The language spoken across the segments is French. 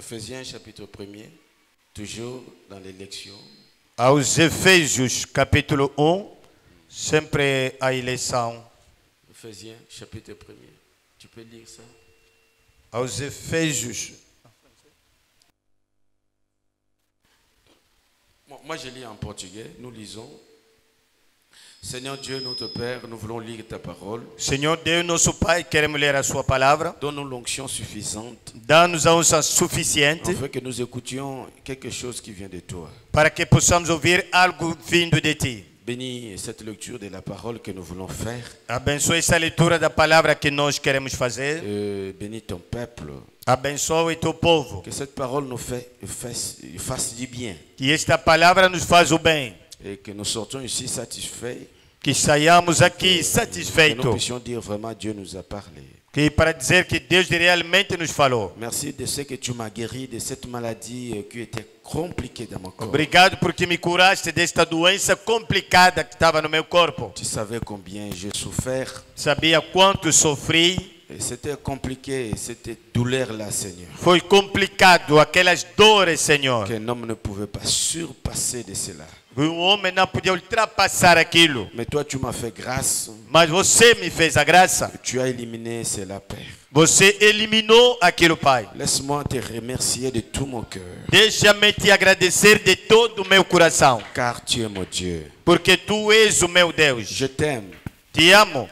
Ephésiens chapitre 1er, toujours dans les lections. Aos Efésios capítulo 1, sempre a eleição. Ephésiens chapitre 1er. Tu peux lire ça? Aos Efésios. Moi je lis en portugais, nous lisons. Seigneur Dieu, notre Père, nous voulons lire ta parole. Senhor Deus, nosso Pai, queremos ler a sua palavra. Donne-nous l'onction suffisante. Dá-nos a unção suficiente Afin que nous écoutions quelque chose qui vient de toi. para que possamos ouvir algo vindo de ti. Bénis cette lecture de la parole que nous voulons faire. Abençoe essa leitura da palavra que nós queremos fazer. Bénis ton peuple. Abençoe teu povo. Que cette parole nous fasse du bien. Que esta palavra nos faz o bem. Et que nous sortions ici satisfaits. Que saiamos aqui Que satisfeitos. nous puissions dire vraiment Dieu nous a parlé. Que para dizer que Deus realmente nos falou. Merci de ce que tu m'as guéri de cette maladie qui était compliquée dans mon corps. Obrigado porque me curaste desta doença complicada que estava no meu corpo. Tu savais combien j'ai souffert. Sabia quanto sofri. Et c'était compliqué, c'était douleur là, Seigneur. Foi complicado, aquelas dores, Senhor. Qu'un homme ne pouvait pas surpasser de cela. Homem não podia ultrapassar aquilo. Mais toi, tu m'as fait grâce. Mas você me fez a graça. Tu as éliminé cela, Père. Você eliminou aquilo, Pai. Laisse-moi te remercier de tout mon cœur. Deixa-me te agradecer de todo o meu coração. Car tu es mon Dieu. Porque tu és o meu Deus. Je t'aime. Te amo.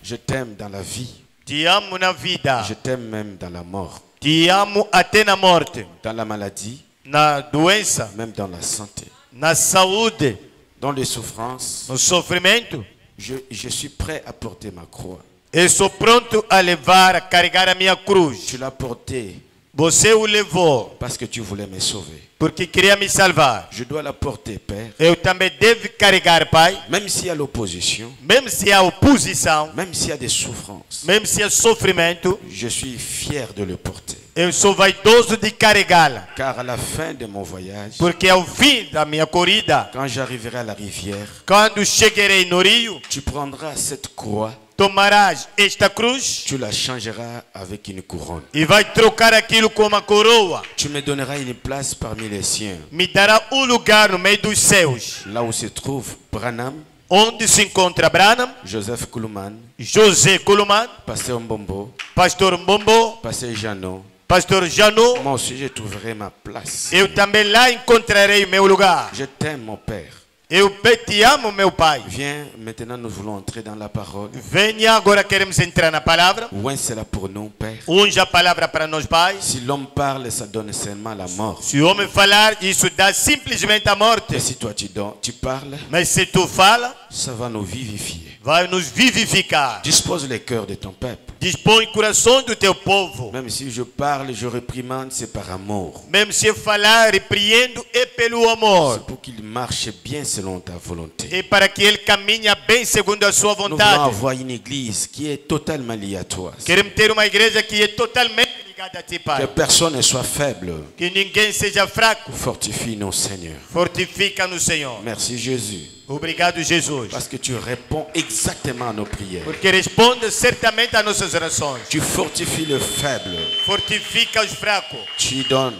Je t'aime dans la vie. Te amo na vida. Je t'aime même dans la mort. Te amo até na morte. Dans la maladie. Na doença. Même dans la santé. Na saúde. Dans les souffrances. No sofrimento. Je suis prêt à porter ma croix. Eu sou pronto a levar, a carregar a minha cruz. Tu l'as porté. Você o levou. Parce que tu voulais me sauver. Porque queria me salvar. Je dois la porter, Père. Eu também devo carregar, Pai. Même s'il y a l'opposition. Mesmo se há oposição. Même s'il y a des souffrances. Mesmo se há sofrimento. Je suis fier de le porter. Eu sou vaidoso de carregá-la. Car à la fin de mon voyage. Porque ao fim da minha corrida. Quand j'arriverai à la rivière. Quando chegarei no rio. Tu prendras cette croix. Tomarás esta cruz. Tu la changeras avec une couronne. E vai trocar aquilo com uma coroa. Tu me donneras une place parmi les siens. Me dará lugar no meio dos seus. Là où se trouve Branham. Onde se encontra Branham. Joseph Kuluman. José Kuluman. Pasteur Mbombo. Pastor Mbombo. Pasteur Jano. Pastor Jano. Moi aussi je trouverai ma place. Eu também lá encontrarei o meu lugar. Je t'aime, mon Père. Eu te amo, meu Pai. Viens, maintenant nous voulons entrer dans la parole. Venha, agora queremos entrar na palavra. Ouin cela pour nous, Père. Unja a palavra para nós, Pai. Si l'homme parle, ça donne seulement la mort. Se o homem falar, isso dá simplesmente a morte. Et si toi tu parles, mas se tu fala, ça va nous vivifier. Vai nos vivificar. Dispose les cœurs de ton peuple. Dispõe o coração do teu povo. Même si je parle, je réprimande, c'est par amour. Mesmo se eu falar, repreendo é pelo amor. C'est pour qu'il marche bien selon ta volonté. E para que ele caminhe bem segundo a sua Nous vontade. voulons avoir une église qui est totalement liée à toi. Queremos ter uma igreja que é totalmente ligada a ti, Pai. Que personne ne soit faible. Que ninguém seja fraco. Fortifie-nous, Seigneur. Fortifica-nos, Senhor. Merci, Jésus. Obrigado, Jesus. Parce que tu réponds exactement à nos prières. Porque responde certamente a nossas orações. Tu fortifies le faible. Fortifica os fracos. Tu donnes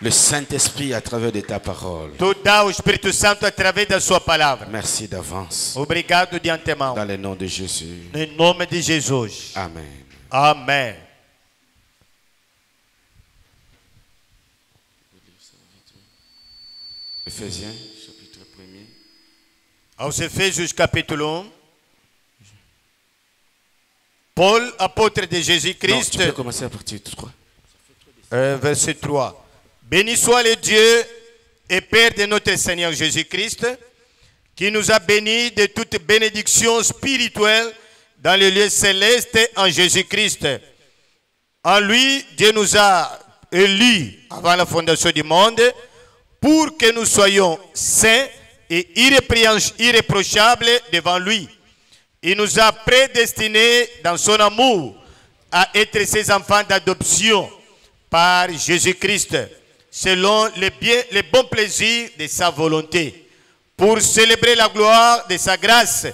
le Saint-Esprit à travers de ta parole. Tu dá o Espírito Santo através da sua palavra. Merci d'avance. Obrigado de antemão. Dans le nom de Jésus. Em nome de Jesus. Amen. Amém. Ephésiens, chapitre 1er. Aos Efésios capítulo 1. Paul, apôtre de Jésus-Christ. Tu peux commencer à partir de 3. Verset 3. Béni soit le Dieu et Père de notre Seigneur Jésus-Christ, qui nous a bénis de toute bénédiction spirituelle dans les lieux célestes en Jésus-Christ. En lui, Dieu nous a élus avant la fondation du monde pour que nous soyons saints et irréprochables devant lui. Il nous a prédestinés dans son amour à être ses enfants d'adoption par Jésus-Christ, selon les bons plaisirs de sa volonté, pour célébrer la gloire de sa grâce,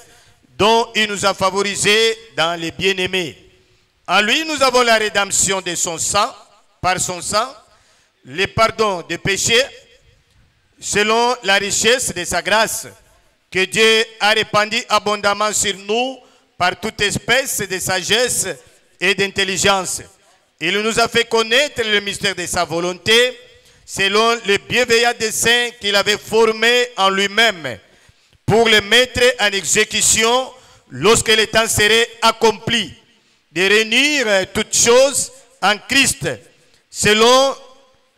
dont il nous a favorisés dans les bien-aimés. En lui, nous avons la rédemption de son sang, par son sang, le pardon des péchés selon la richesse de sa grâce que Dieu a répandue abondamment sur nous par toute espèce de sagesse et d'intelligence. Il nous a fait connaître le mystère de sa volonté selon le bienveillant dessein qu'il avait formé en lui-même pour le mettre en exécution lorsque le temps serait accompli, de réunir toutes choses en Christ, selon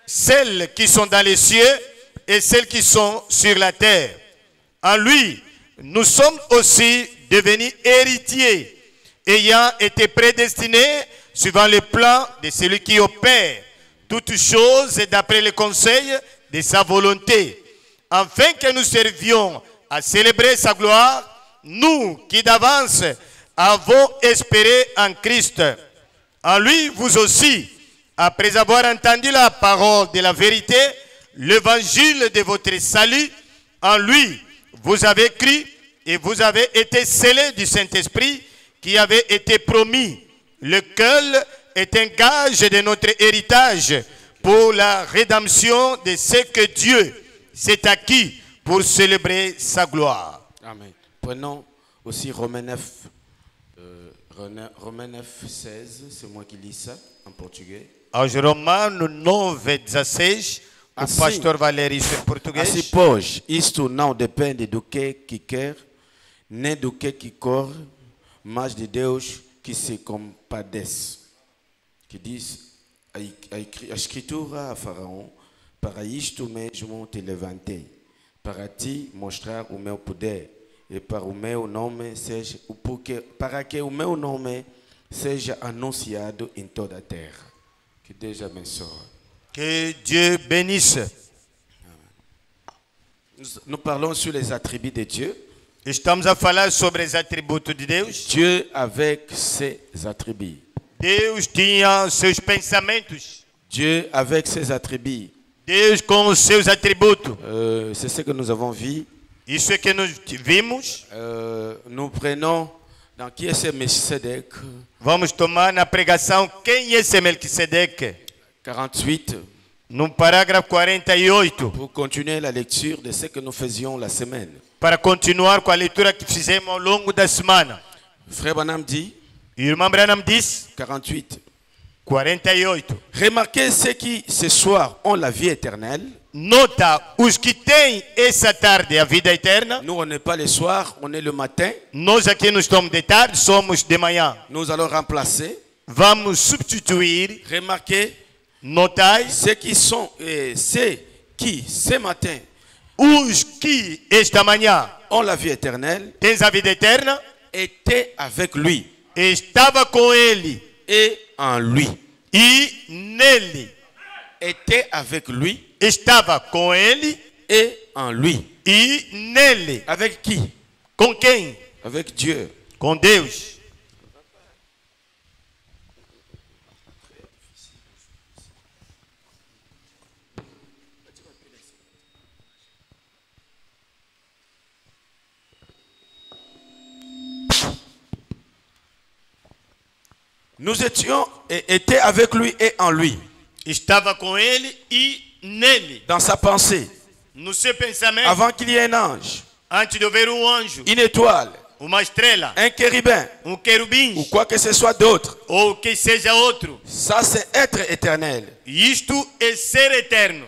celles qui sont dans les cieux et celles qui sont sur la terre. En lui, nous sommes aussi devenus héritiers, ayant été prédestinés suivant le plan de celui qui opère toutes choses d'après le conseil de sa volonté, afin que nous servions à célébrer sa gloire, nous qui d'avance avons espéré en Christ. En lui, vous aussi, après avoir entendu la parole de la vérité, l'évangile de votre salut, en lui, vous avez cru et vous avez été scellés du Saint-Esprit qui avait été promis, lequel est un gage de notre héritage pour la rédemption de ce que Dieu s'est acquis pour célébrer sa gloire. Amen. Prenons aussi Romains 9, 16, c'est moi qui lis ça en portugais. Aos Romanos 9, 16, o pastor vai ler isso em português. Assim, pois, isto não depende do que quer, nem do que corre, mas de Deus que se compadece. Que diz a Escritura a Faraó, para isto mesmo te levantei, para ti mostrar o meu poder, e para o meu nome seja, para que o meu nome seja anunciado em toda a terra. Que Deus abençoe. Que Dieu bénisse. Nous parlons sur les attributs de Dieu. Estamos a falar sobre os atributos de Deus. Dieu avec ses attributs. Deus tinha seus pensamentos. Dieu avec ses attributs. Deus com os seus atributos. C'est ce que nous avons vu. Isso é que nós vimos. Nous prenons dans qui est ce Melchisedec. Vamos tomar na pregação quem é esse Melquisedeque. 48. No parágrafo 48. Pour continuer la lecture de ce que nous faisions la semaine. Para continuar com a leitura que fizemos ao longo da semana. Frère Branham dit. Irmão Branham diz. 48. 48. Remarquez ceux qui ce soir ont la vie éternelle. Nota os que têm essa tarde a vida eterna. Nous on n'est pas le soir, on est le matin. Nós aqui não estamos de tarde, somos de manhã. Nous allons remplacer. Vamos substituir. Remarquez. Notai ceux qui sont ceux qui ce matin os que esta manhã ont la vie éternelle. Tens a vida eterna. Étaient avec lui. Estava com ele. Et en lui. E nele. Était avec lui. Estava com ele. Et en lui. E nele. Avec qui? Com quem? Avec Dieu. Com Deus. Nous étions et étaient avec lui et en lui. Estava com ele e nele. Dans sa pensée. No seu pensamento. Avant qu'il y ait un ange. Antes de haver anjo. Une étoile. Uma estrela. Un chérubin. Querubim. Ou quoi que ce soit d'autre. Ou que seja outro. Ça c'est être éternel. Isto é ser eterno.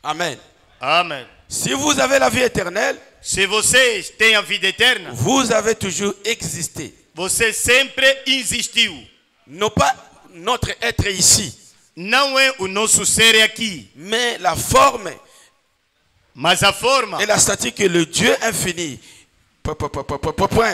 Amen. Amen. Si vous avez la vie éternelle. Se vocês têm a vida eterna. Vous avez toujours existé. Você sempre existiu. Non pas notre être ici. Não é o nosso ser aqui. Mais la forme. Mas a forma. Et la stature que le Dieu infini.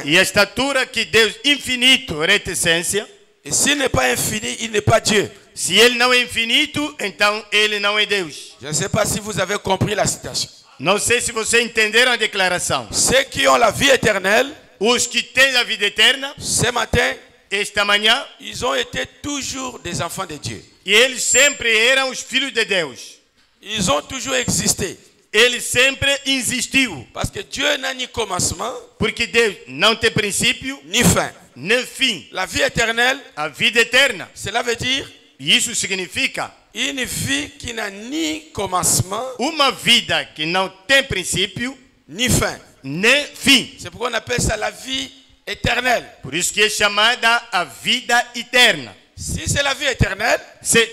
E a estatura que Deus infinito, reticência. Et s'il n'est pas infini, il n'est pas Dieu. Se ele não é infinito, então ele não é Deus. Je ne sais pas si vous avez compris la citation. Não sei se vocês entenderam a declaração. Ceux qui ont la vie éternelle. Os que têm a vida eterna. Ce matin. Esta manhã. Ils ont été toujours des enfants de Dieu. E eles sempre eram os filhos de Deus. Ils ont toujours existé. Ele sempre existiu. Parce que Dieu n'a ni commencement. Porque Deus não tem princípio. Ni fin. Nem fim. La vie éternelle. A vida eterna. Cela veut dire. Isso significa. Une vie qui n'a ni commencement, uma vida que não tem princípio ni fin. nem fim. C'est pourquoi on appelle ça la vie éternelle. Por isso que é chamada a vida eterna. Si c'est la vie éternelle,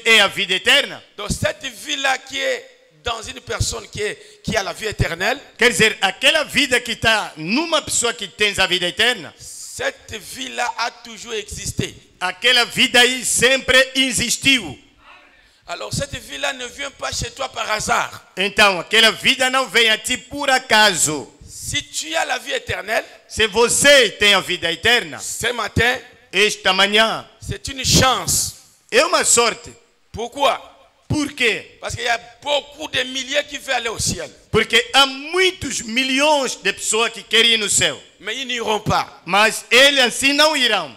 É a vida eterna. donc cette vie-là qui est dans une personne qui a la vie éternelle, Quer dizer, aquela vida que está numa pessoa que tem a vida eterna, cette vie-là a toujours existé. aquela vida aí sempre existiu. Alors cette vie-là ne vient pas chez toi par hasard. Então, aquela vida não vem a ti por acaso. Si tu as la vie éternelle, Se você tem a vida eterna, ce matin, esta manhã c'est une chance. é uma sorte. Pourquoi? Por quê? Parce qu'il y a beaucoup de milliers qui veulent aller au ciel. Porque há muitos milhões de pessoas que querem ir no céu. Mais ils n'iront pas. Mas eles assim não irão.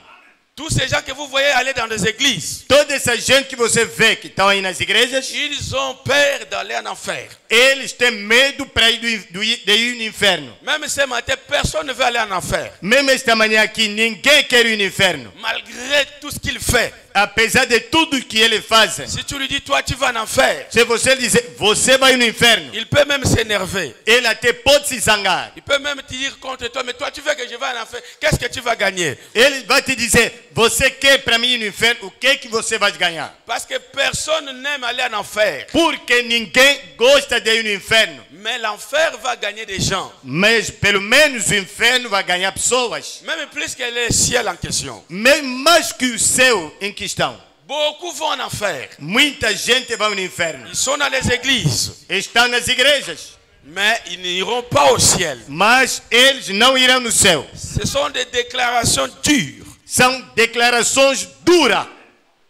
Tous ces gens que vous voyez aller dans des églises, Toda essa gente que você vê que estão aí nas igrejas, ils ont peur d'aller en enfer. eles têm medo para ir de ir no inferno. Même ce matin, personne ne veut aller en enfer. Mesmo esta manhã aqui, ninguém quer ir no inferno. Malgré tout ce qu'il fait. Apesar de tudo que ele faz. Si tu lui dis, toi, tu vas en enfer, Se você dizer, você vai no inferno, il peut même s'énerver. ele até pode se zangar. Il peut même te dire contre toi, mais toi, tu veux que je vais en enfer, qu'est-ce que tu vas gagner? Ele vai te dizer, você quer para mim ir no inferno, o que você vai ganhar? Parce que personne n'aime aller en enfer. Porque ninguém gosta de ir no inferno. Mais l'enfer va gagner des gens. Mas pelo menos o inferno vai ganhar pessoas. Même plus que le ciel en question. Mesmo mais que o céu em questão. Beaucoup vont en enfer. Muita gente vai no inferno. Ils sont dans les églises. Estão nas igrejas. Mais ils n'iront pas au ciel. Mas eles não irão no céu. Ce sont des déclarations dures. São declarações duras.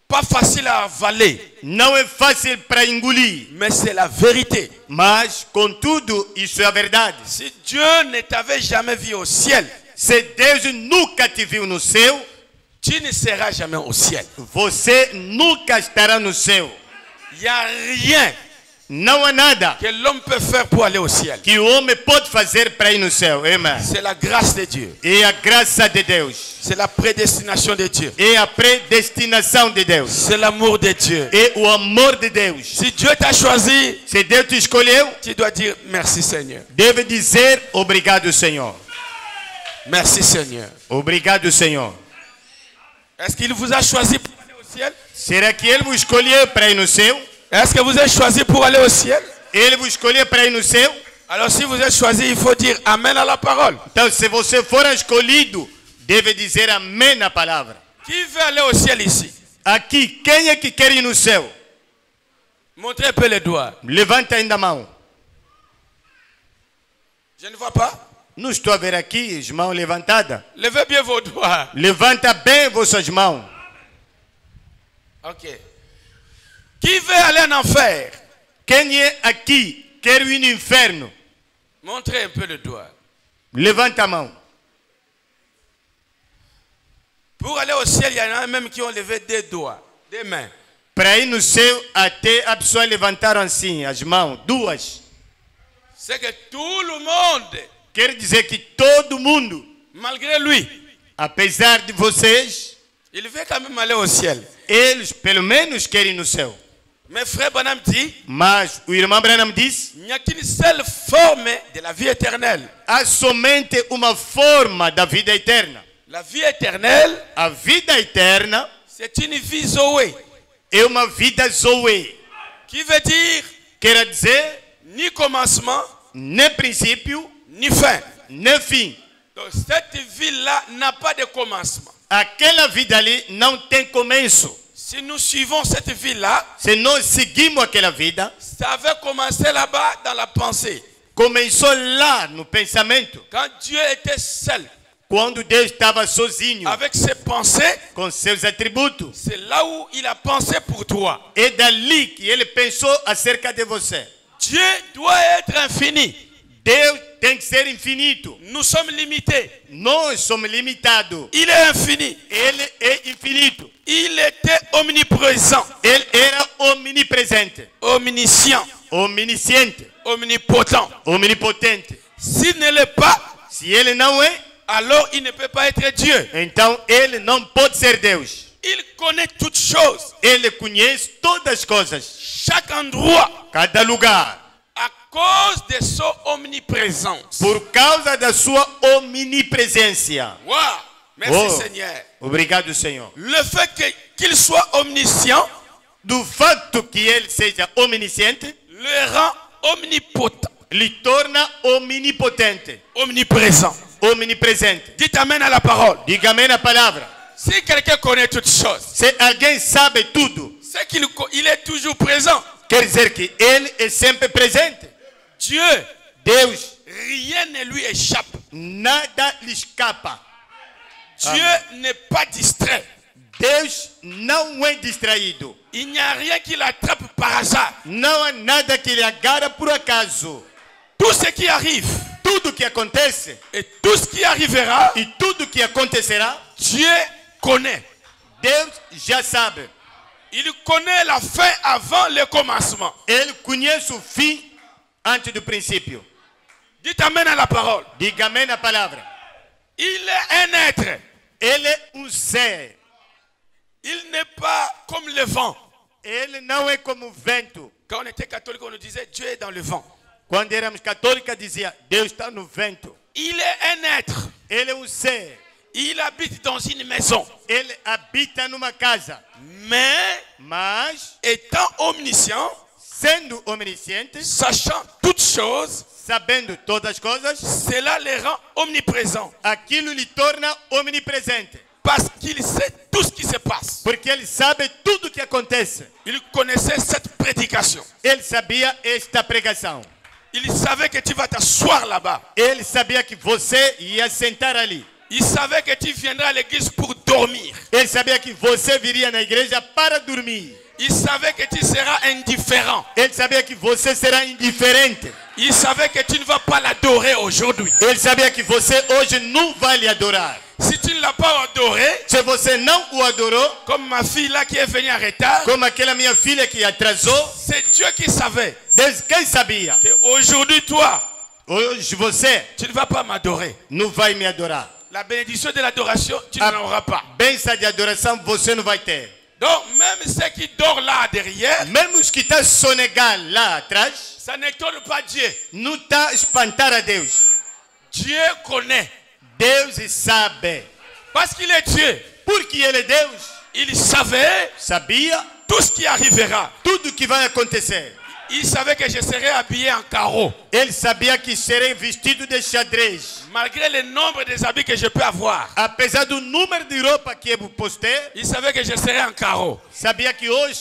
Pas faciles à avaler. Não é fácil para engolir. Mais c'est la vérité. Mas, contudo, isso é a verdade. Si Dieu ne t'avait jamais vu au ciel, Se Deus nunca te viu no céu, tu ne seras jamais au ciel. você nunca estará no céu. Il n'y a rien Não há nada que l'homme peut faire pour aller au ciel. que o homem pode fazer para ir no céu. Amém. C'est la grâce de Dieu. É a graça de Deus. C'est la prédestination de Dieu. É a predestinação de Deus. C'est l'amour de Dieu. É o amor de Deus. Si Dieu t'a choisi, Se Deus te escolheu, tu dois dire merci Seigneur. deve dizer obrigado, Senhor. Merci Seigneur. Obrigado, Senhor. Est-ce qu'il vous a choisi pour aller au ciel? Será que Ele vos escolheu para ir no céu? Est-ce que vous êtes choisi pour aller au ciel? Ele vos escolheu para ir no céu? Alors si vous êtes choisi, il faut dire Amen à la parole. Então, se você for escolhido, deve dizer amém na palavra. Qui veut aller au ciel ici? Aqui, quem é que quer ir no céu? Montrez un peu les doigts. Levanta ainda a mão. Je ne vois pas. Não estou a ver aqui as mãos levantadas. Levez bien vos doigts. Levanta bem vossas mãos. Ok. Qui veut aller en enfer? Quem é aqui quer ir no inferno? Montrez un peu le doigt. Levanta a mão. Pour aller au ciel, il y en a même qui ont levé des doigts, des mains. Para ir no céu, até a pessoa levantaram assim as mãos, duas. C'est que tout le monde, Quer dizer que todo mundo, malgré lui, apesar de vocês, il veut quand même aller au ciel. eles pelo menos querem ir no céu. Mais frère Branham dit, Mas o irmão Branham diz, il n'y a qu'une seule forme de la vie éternelle. há somente uma forma da vida eterna. La vie éternelle, A vida eterna c'est une vie Zoé, é uma vida Zoe. qui veut dire Quer dizer, ni commencement, nem princípio, ni fin. nem fim. Donc cette vie-là n'a pas de commencement. Aquela vida ali não tem começo. Si nous suivons cette vie-là, Se nós seguimos aquela vida, ça avait commencé là-bas dans la pensée. começou lá no pensamento. Quand Dieu était seul, Quando Deus estava sozinho, avec ses pensées, com seus atributos. c'est là où il a pensé pour toi. É dali que ele pensou acerca de você. Dieu doit être infini. Deus tem que ser infinito. Nous sommes limités. Nós somos limitados. Il est infini. Ele é infinito. Il était omniprésent, Ele era omnipresente, omniscient, omnisciente, omnipotent. omnipotente. S'il ne l'est pas, Se ele não é, alors il ne peut pas être Dieu. então ele não pode ser Deus. Il connaît toutes choses. Ele conhece todas as coisas. Chaque endroit. Cada lugar. À cause de son omniprésence. Por causa da sua omnipresença. Wow. Merci Seigneur. Obrigado, Senhor. Le fait qu'il soit omniscient. Do fato que ele seja omnisciente. Le rend omnipotent. Lhe torna omnipotente. Omniprésent. Omnipresente. Dites amen à la parole. Diga amém na palavra. Si quelqu'un connaît toutes choses. Se alguém sabe tudo. C'est qu'il est toujours présent. Quer dizer que ele é sempre presente. Dieu. Deus. Rien ne lui échappe. Nada lhe escapa. Dieu n'est pas distrait. Deus não é distraído. Il n'y a rien qui l'attrape par hasard. Não há nada que lhe agarra por acaso. Tout ce qui arrive. Tudo que acontece. Et tout ce qui arrivera. E tudo que acontecerá. Dieu connaît. Deus já sabe. Il connaît la fin avant le commencement. Ele conhece o fim antes do princípio. Dites amen à la parole. Diga amém na palavra. Il est un être. Ele é ser. Il n'est pas comme le vent. Ele não é como o vento. Quand on était catholique, on nous disait Dieu est dans le vent. Quando éramos católicos, dizia Deus está no vento. Il est un être. Ele é ser. Il habite dans une maison. Ele habita numa casa. Mas étant omniscient, sendo omnisciente, sachant toutes choses, sabendo todas as coisas, cela le rend omniprésent. Aquilo lhe torna omnipresente. Parce qu'il sait tout ce qui se passe. Porque ele sabe tudo o que acontece. Il connaissait cette prédication. Ele sabia esta pregação. Il savait que tu vas t'asseoir là-bas. Ele sabia que você ia sentar ali. Il savait que tu viendras à l'église pour dormir. Ele sabia que você viria na igreja para dormir. Il savait que tu seras indifférent. Ele sabia que você será indiferente. Il savait que tu ne vas pas l'adorer aujourd'hui. Ele sabia que você hoje não vai lhe adorar. Si tu ne l'as pas adoré, se você não o adorou, comme ma fille là qui est venue en retard, como aquela minha filha que atrasou, c'est Dieu qui savait. Deus quem sabia Que aujourd'hui toi, hoje você, tu ne vas pas m'adorer. Não vai me adorar. La bénédiction de l'adoration, tu n'en auras pas. Bênção de adoração você não vai ter. Donc même ceux qui dorment là derrière, même os que estão sonegar lá atrás, ça n'étonne pas Dieu. Não está espantar a Deus. Dieu connaît. Deus sabe. Parce qu'il est Dieu. Porque ele é Deus. Il savait. Sabia. Tout ce qui arrivera. Tudo que vai acontecer. Il savait que je serais habillé en carreau. Ele sabia que serei vestido de xadrez. Malgré le nombre des habits que je peux avoir. Apesar do número de roupa que eu posso ter. Il savait que je serais en carreau. Sabia que hoje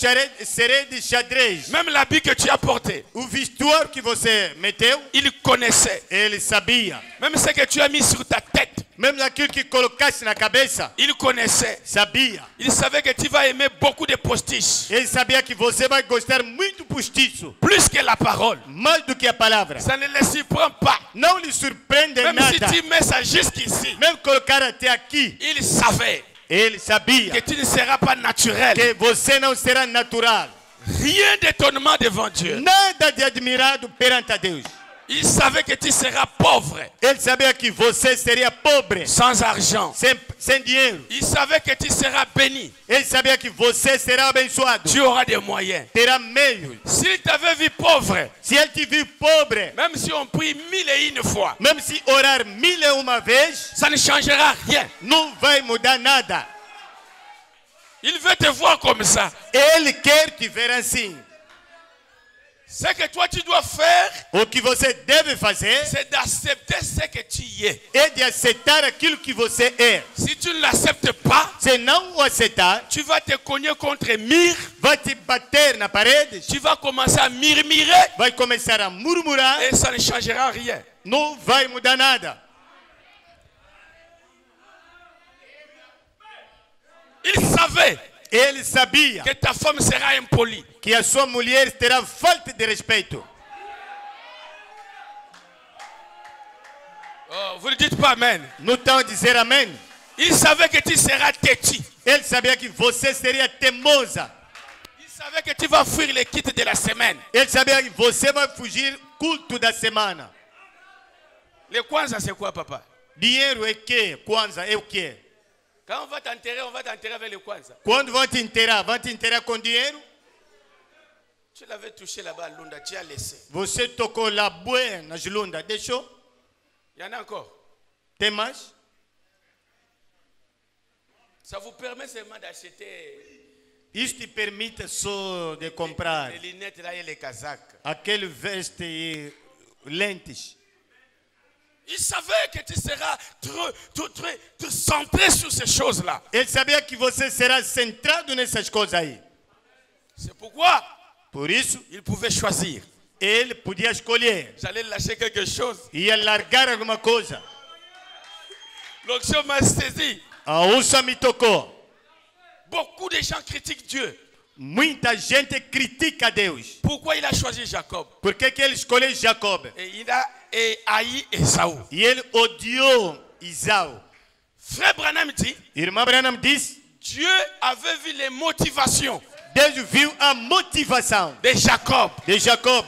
serei de xadrez. Même l'habit que tu as porté. O vestuário que você meteu. Il connaissait. Ele sabia. Même ce que tu as mis sur ta tête. Même aquilo que colocasse na cabeça. Il connaissait. Sabia. Il savait que tu vas aimer beaucoup de postiches. Ele sabia que você vai gostar muito postiço. Plus que la parole. Mais do que a palavra. Ça ne le surprend pas. Não lhe surpreende même nada. Même si tu mets ça jusqu'ici. Même colocar até aqui. Il savait. Ele sabia. Que tu ne seras pas naturel. Que você não será natural. Rien d'étonnement devant Dieu. Nada de admirado perante a Deus. Il savait que tu seras pauvre. Ele sabia que você seria pobre. Sans argent. Sem dinheiro. Il savait que tu seras béni. Ele sabia que você será abençoado. Tu auras des moyens. Terá meios. S'il t'avait vu pauvre. Se ele te viu pobre. Même si on prie 1001 fois. Même si orar 1001 vezes. Ça ne changera rien. Não vai mudar nada. Il veut te voir comme ça. Ele quer te ver assim. Ce que toi tu dois faire, o que você deve fazer, c'est d'accepter ce que tu es. É de aceitar aquilo que você é. Si tu ne l'acceptes pas, se não o aceitar, tu vas te cogner contre mur, vai te bater na parede, tu vas commencer à murmurer, vai começar a murmurar, et ça ne changera rien. Não vai mudar nada. Il savait. Ele sabia que ta femme sera impolie, que a sua mulher terá falta de respeito. Oh, vous ne dites pas amen. Não estão a dizer amém? Il savait que tu seras têtu. Ele sabia que você seria teimosa. Il savait que tu vas fuir les kits de la semaine. Ele sabia que você vai fugir culto da semana. Le kwanza c'est quoi, papa? Dinheiro é que? Kwanza é o que? Quand on va t'enterrer avec le kwanza. Quando vão te enterrar com dinheiro? Tu l'avais touché là-bas à Lunda, tu as laissé. Você tocou lá bué nas Lunda, deixou? Il y en a encore. Tem mais? Ça vous permet seulement d'acheter Isso te permite só de comprar les lunettes là et les casaques. aquele veste e lentes. Il savait que tu seras très centré sur ces choses-là. Ele sabia que você será centrado nessas coisas aí. C'est pourquoi Por isso, il pouvait choisir. ele podia escolher. J'allais lâcher quelque chose. Ia largar alguma coisa. L'onction m'a saisi. A unção me tocou. Beaucoup de gens critiquent Dieu. Muita gente critica Deus. Pourquoi il a choisi Jacob? Por que ele escolheu Jacob? Et il a haï Esaú. E ele odiou Isaú. Frère Branham dit, Irmã Branham diz, Dieu avait vu les motivations Deus viu a motivação de Jacob de Jacob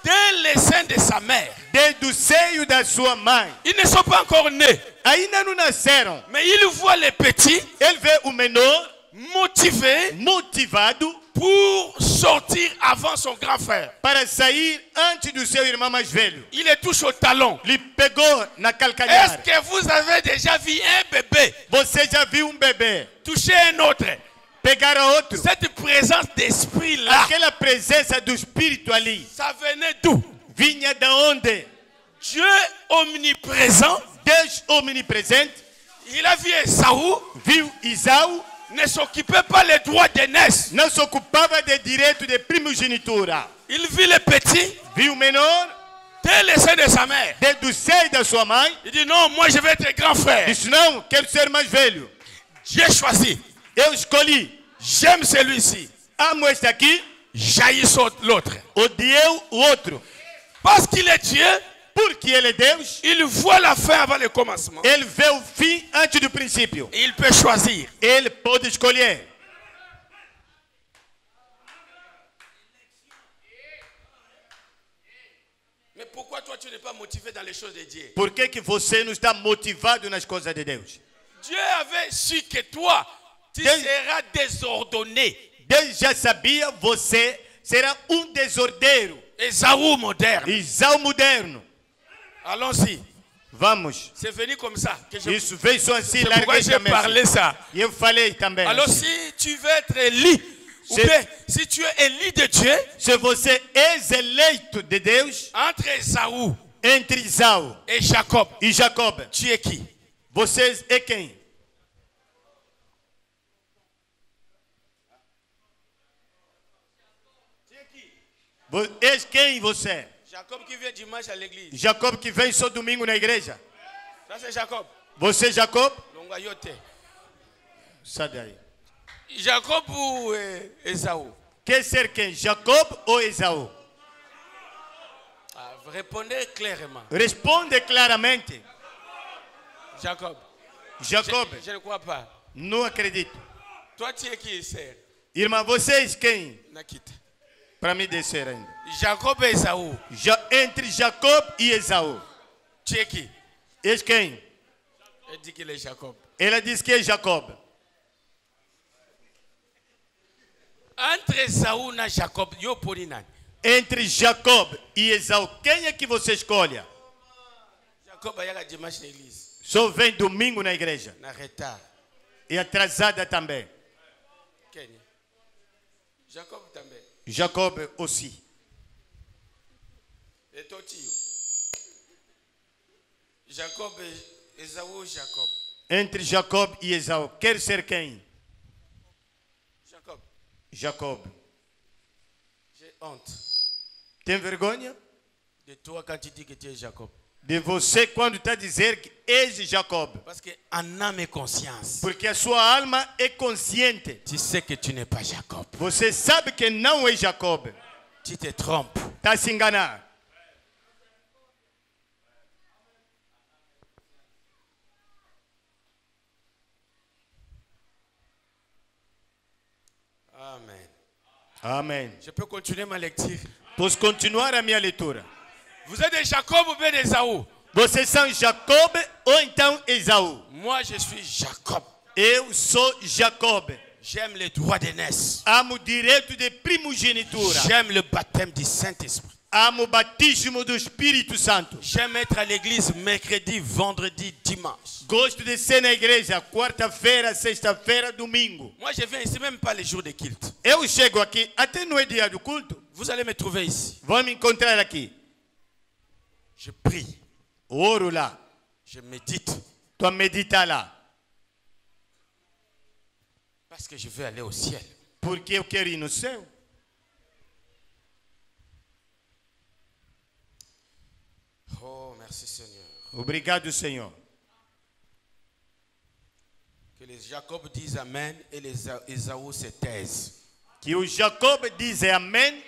dès le sein de sa mère. desde o seio da sua mãe. Ils ne sont pas encore nés, Ainda não nasceram. mais il voit les petits Ele vê o menor motivés motivado pour sortir avant son grand frère. para sair antes do seu irmão mais velho. Il les touche au talon. Lhe pegou na Est-ce calcanhar. que vous avez déjà vu un bébé Você já viu bebê toucher un autre? pegar a outro? Cette présence d'esprit-là, Aquela presença do Espírito ali ça venait d'où? vinha da onde? Dieu omniprésent, Deus omnipresente il a vu Esaú, viu Isaú, ne s'occupait pas les droits d'aînesse. não se ocupava de direito de primogenitura. Il vit les petits Viu o menor dès le sein de sa mère. desde o seio da sua mãe. Il dit non, moi je vais être grand frère. Disse, não, quero ser mais velho. J'ai choisi. Eu escolhi. J'aime celui-ci. Amo este aqui, J'haïs l'autre. odiei o outro. Parce qu'il est Dieu, Porque ele é Deus, il voit la fin avant le commencement. ele vê o fim antes do princípio. Et il peut choisir. Ele pode escolher. Mais pourquoi toi tu n'es pas motivé dans les choses de Dieu? Por que que você não está motivado nas coisas de Deus? Dieu avait su que toi, tu Deus- seras désordonné. Deus já sabia, você será um desordeiro. Esaú moderne. Isaú moderno. Allons-y. Vamos. C'est venu comme ça. Que je... Isso veio só assim, C'est pourquoi j'ai parlé larguei ça. E eu falei também. Alors si tu veux être élu, ou C'est- bien si tu es élu de Dieu, Se você é eleito de Deus, entre Esaú entre Isaú et Jacob, e Jacob, tu es qui? você é quem? És quem você é? Jacob qui vient dimanche à l'église. Jacob que vem só domingo na igreja. Ça c'est Jacob. Você é Jacob? Longayote. Sai daí. Jacob ou Esaú? Quer ser quem? Jacob ou Esaú? Ah, répondez clairement. Responde claramente. Jacob. Jacob, Je ne crois pas. não acredito. Toi tu es qui, Seigneur? Irmã, vocês quem? Nakita. Para me descer ainda. Jacob et Esaú. Entre Jacob e Esaú. Tu es qui? És quem? Elle dit qu'il est Jacob. Ela diz que é Jacob. Entre Esaú e Jacob, yo poninan. Entre Jacob e Esaú, quem é que você escolhe? Jacob a dimanche na église. Só vem domingo na igreja. Na retard. E atrasada também. Kenya. Jacob também. Jacob aussi. Et toi, tio. Jacob et Esaú, Jacob. Entre Jacob e Esaú, quer ser quem? Jacob. Jacob. J'ai honte Tem vergonha de toi quand tu dis que tu es Jacob. de você quando está a dizer que és Jacob? Parce que en âme et conscience, Porque a sua alma é consciente. tu sais que tu n'es pas Jacob. Você sabe que não é Jacob. Tu te trompes. Está a se enganar. Amen. Amém. Je peux continuer ma lecture. Posso continuar a minha leitura? Vous êtes de Jacob ou bien d'Esaú? Vocês são Jacob ou então Esaú? Moi, je suis Jacob. Eu sou Jacob. J'aime les droits d'aînesse. Amo o direito de primogenitura. J'aime le baptême du Saint-Esprit. Amo o batismo do Espírito Santo. J'aime être à l'église mercredi, vendredi, dimanche. Gosto de ser na igreja quarta-feira, sexta-feira, domingo. Moi, je viens ici même pas les jours de culte. Eu chego aqui, até no dia do culto, Vous allez me trouver ici. vão me encontrar aqui. Je prie, Oro lá, je médite, tu a meditar lá. parce que je veux aller au ciel. Porque eu quero ir no céu. Oh, merci Seigneur. Obrigado, Senhor. Que les Jacob disent Amen et les Ésaü se taisent. Que o Jacob diz amém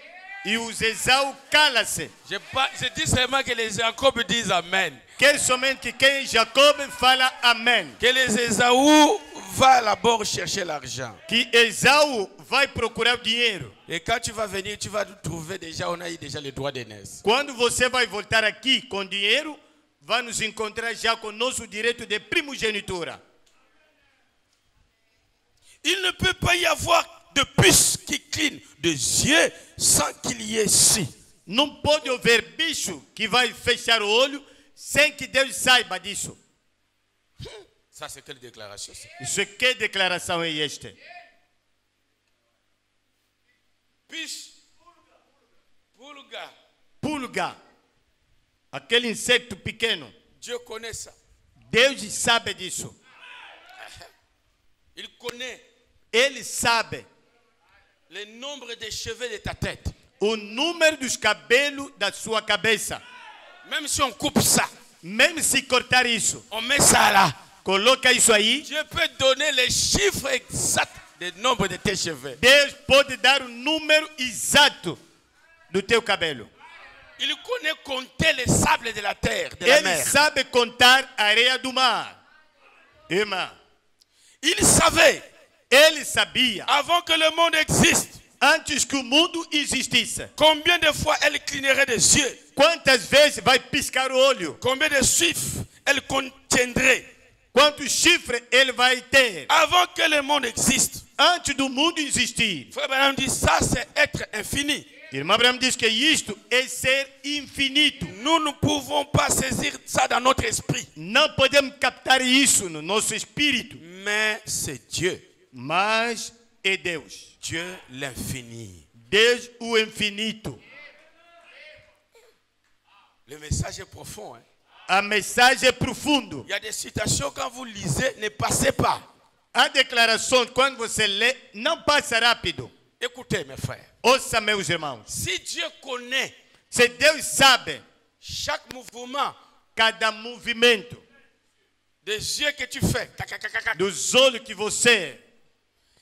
e os Esaú cala-se. Je dis seulement que les Jacob disent Amen. Quer somente que quem Jacob fala amém. Que les Ésaü va d'abord chercher l'argent. Que Esaú vai procurar o dinheiro. Et quand tu vas venir, tu vas trouver déjà, on a eu déjà les droits d'aînesse. Quando você vai voltar aqui com dinheiro, vai nos encontrar já com nosso direito de primogenitura. Il ne peut pas y avoir de puce qui cligne des yeux sans qu'il y ait si. Não pode haver bicho que vai fechar o olho sem que Deus saiba disso. Ça, c'est quelle déclaration? Isso é que declaração é esta? Piche, pulga. Pulga, aquele inseto pequeno. Dieu connaît ça. Deus sabe disso. Il connaît Ele sabe le nombre de cheveux de ta tête. o número dos cabelos da sua cabeça. Même si on coupe ça, Mesmo se cortar isso, on met ça là. coloca isso aí, Dieu peut donner les chiffres exacts du nombre de tes cheveux. Deus pode dar o número exato do teu cabelo. Il connaît compter les sables de la terre, de la Ele mer. sabe contar a areia do mar. Irmã, Il savait, ele sabia, avant que le monde existe, antes que o mundo existisse, combien de fois elle clignerait des yeux, quantas vezes vai piscar o olho, combien de chiffres elle contiendrait. quantos chifres ele vai ter, Avant que le monde existe. antes do mundo existir. Frère Branham dit, ça c'est être infini. Irmã Abraão diz que isto é ser infinito. Nous ne pouvons pas saisir ça dans notre esprit. Não podemos captar isso no nosso espírito, Mais c'est Dieu. mas é Deus. Dieu l'infini. Deus o infinito. Le message est profond. Hein? A mensagem é profunda. Il y a des citations, quand vous lisez, ne passez pas. A declaração, quando você lê, não passa rápido. Écoutez mes frères. Ouça, meus irmãos. Si Dieu connaît Se Deus sabe chaque mouvement cada movimento des yeux que tu fais, dos olhos que você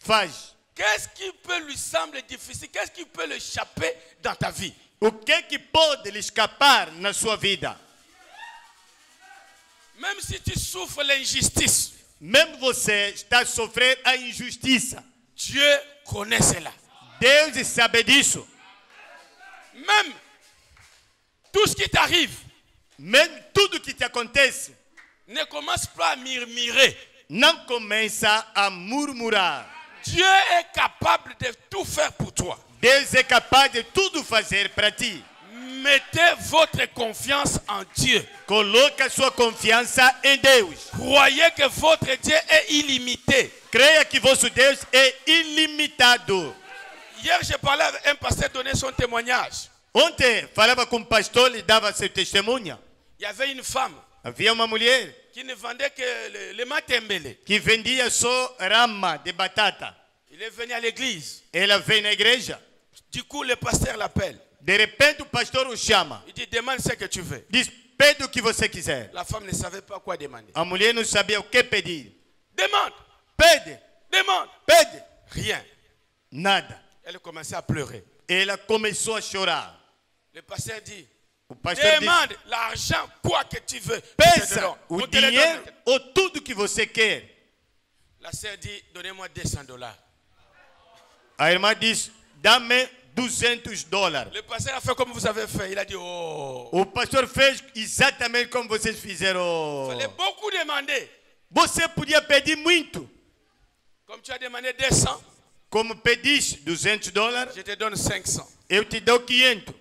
faz, qu'est-ce qui peut lui sembler difficile? Qu'est-ce qui peut l'échapper dans ta vie? o que pode lhe escapar na sua vida? Même si tu souffres l'injustice, Mesmo você está a sofrer a injustiça, Dieu connaît cela. Deus sabe disso. Même tout ce qui t'arrive, Mesmo tudo que te acontece, ne commence pas à murmurer. não começa a murmurar. Dieu est capable de tout faire pour toi. Deus é capaz de tudo fazer para ti. Mettez votre confiance en Dieu. Coloca sua confiança em Deus. Croyez que votre Dieu est illimité. Creia que vosso Deus é ilimitado. Hier, j'ai parlé avec un pasteur, donné son témoignage. Ontem falava com um pastor, lhe dava seu testemunho. Il y avait une femme Havia uma mulher qui ne vendait que le matembele. que vendia só rama de batata. Il est venu à l'église. Ela veio na igreja. Du coup, le pasteur l'appelle. De repente o pastor o chama. Il dit, demande ce que tu veux. Diz, pede o que você quiser. La femme ne savait pas quoi demander. A mulher não sabia o que pedir. Demande, Pede, demande. pede. Rien. Nada. Elle commençait à pleurer. Ela começou a chorar. Le pasteur dit, O pastor disse, demande l'argent, quoi que tu veux. Je te peça donne. o On te le dinheiro donne. ou tudo que você quer. La sœur dit, donnez-moi $200. A irmã diz, dá-me $200. Le pasteur a fait comme vous avez fait. Il a dit, oh, O pastor fez exatamente como vocês fizeram. il fallait beaucoup demander. Você podia pedir muito, Comme tu as demandé 200, como pediste $200, je te donne 500. eu te dou 500.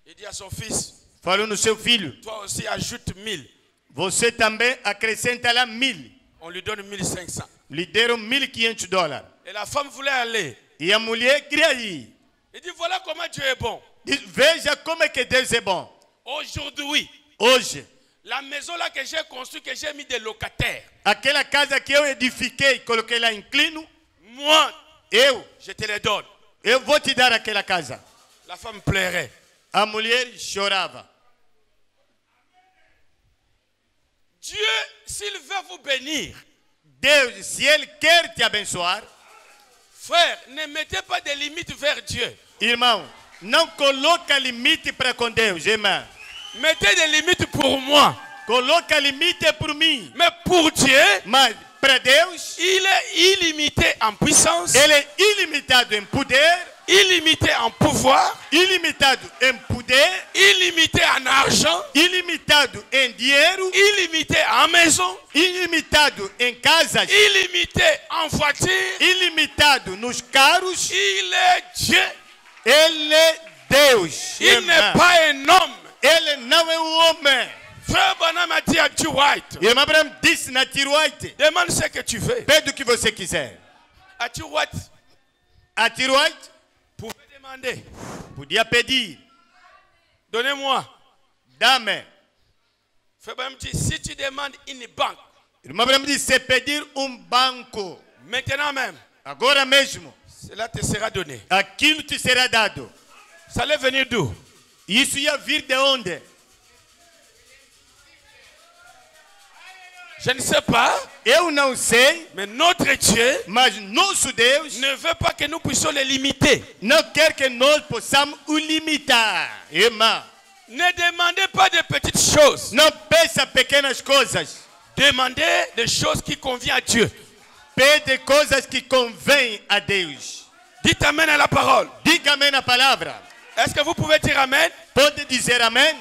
Il dit à son fils, Falou no seu filho, toi aussi ajoute 1000. você também acrescenta lá 1.000. On lui donne 1500. Lhe deram $1.500. Et la femme voulait aller. E a mulher queria ir. Il dit, voilà comment Dieu est bon. Diz, veja como é que Deus é bom. Aujourd'hui, Hoje, la maison là que j'ai construite, que j'ai mis des locataires, aquela casa que eu edifiquei, coloquei lá inclino, moi, je te les donne. eu vou te dar aquela casa. La femme pleurait. A mulher chorava. Dieu, s'il veut vous bénir, Deus, se Ele quer te abençoar, frère, ne mettez pas de limites vers Dieu. irmão, não coloca limite para com Deus, irmão. Mettez des limites pour moi. Coloca limite por mim. Mais pour Dieu, Mas para Deus, il est illimité en puissance, Ele é ilimitado em poder, illimité en pouvoir, ilimitado em poder, illimité en argent, ilimitado em dinheiro, illimité en maison, ilimitado em casas, illimité en voiture. ilimitado nos carros. Il est Dieu. Ele é Deus. Il n'est pas un homme. Ele não é um homem. Frère Branham a dit à T. White, Irmã Abraham disse na T. White, demande ce que tu veux. pede o que você quiser. À T. White, A T. White pouvez demander, podia pedir, donnez-moi. dá-me. Frère Branham dit, si tu demandes une banque, Irmã Abraham disse, se pedir banco, maintenant même, agora mesmo, cela te sera donné. aquilo te será dado. Ça allait venir d'où? Isso ia vir de onde? Je ne sais pas, Eu não sei, mais notre Dieu mas nosso Deus ne veut pas que nous puissions les limiter. não quer que nós possamos o limitar. Irmã, Ne demandez pas de petites choses. não peça pequenas coisas. Demandez des choses qui conviennent à Dieu. Pede coisas que convêm a Deus. Dites amen à la parole. Diga amém na palavra. Est-ce que vous pouvez dire amen? Pode dizer amém?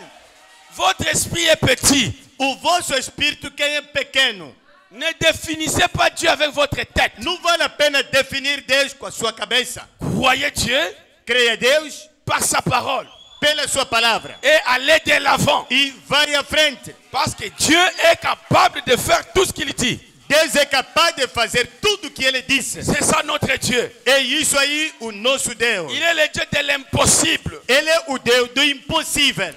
Votre esprit est petit. O vosso espírito que é pequeno. Ne définissez pas Dieu avec votre tête. Não vale a pena definir Deus com a sua cabeça. Croyez Dieu Creia Deus par sa parole pela sua palavra. et allez de l'avant. E vai à frente. Parce que Dieu est capable de faire tout ce qu'il dit. Deus é capaz de fazer tudo o que Ele disse. C'est ça notre Dieu. É isso aí o nosso Deus. Il est le Dieu de l'impossible. Ele é o Deus do impossível.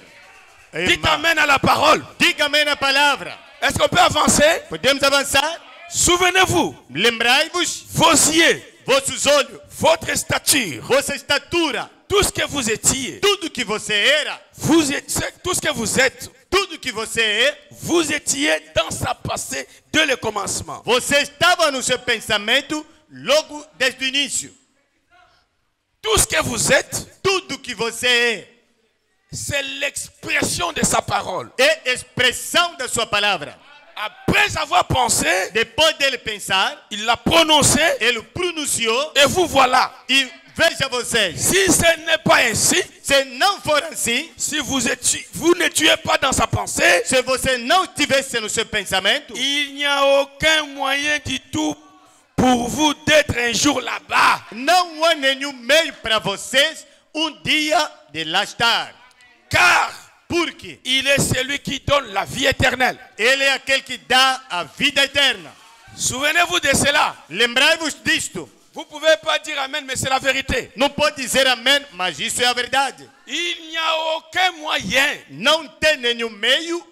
Dites Irmã, amen à la parole. diga amém na palavra. Est-ce qu'on peut avancer? Podemos avançar? Souvenez-vous, Lembrai-vos, vos yeux, vossos olhos, votre stature, vossa estatura, tout ce que vous étiez, tudo que você era, tout ce que vous êtes, tudo que você é, vous étiez dans sa passé dès le commencement. você estava no seu pensamento logo desde o início. Tout ce que vous êtes, Tudo que você é c'est l'expression de sa parole. é expressão da sua palavra. Après avoir pensé, Depois dele pensar, il l'a prononcé ele pronunciou et vous voilà. e veja vocês, Si ce n'est pas ainsi, se não for assim, si vous n'étiez pas dans sa pensée, se você não estivesse no seu pensamento, il n'y a aucun moyen du tout pour vous d'être un jour là-bas. não há nenhum meio para vocês dia de lá estar. Car Porque il est celui qui donne la vie éternelle. ele é aquele que dá a vida eterna. Souvenez-vous de cela. Lembrai-vos disto. Vous ne pouvez pas dire amen, mais c'est la vérité. Não pode dizer amém, mas isso é a verdade. Il n'y a aucun moyen. Não tem nenhum meio.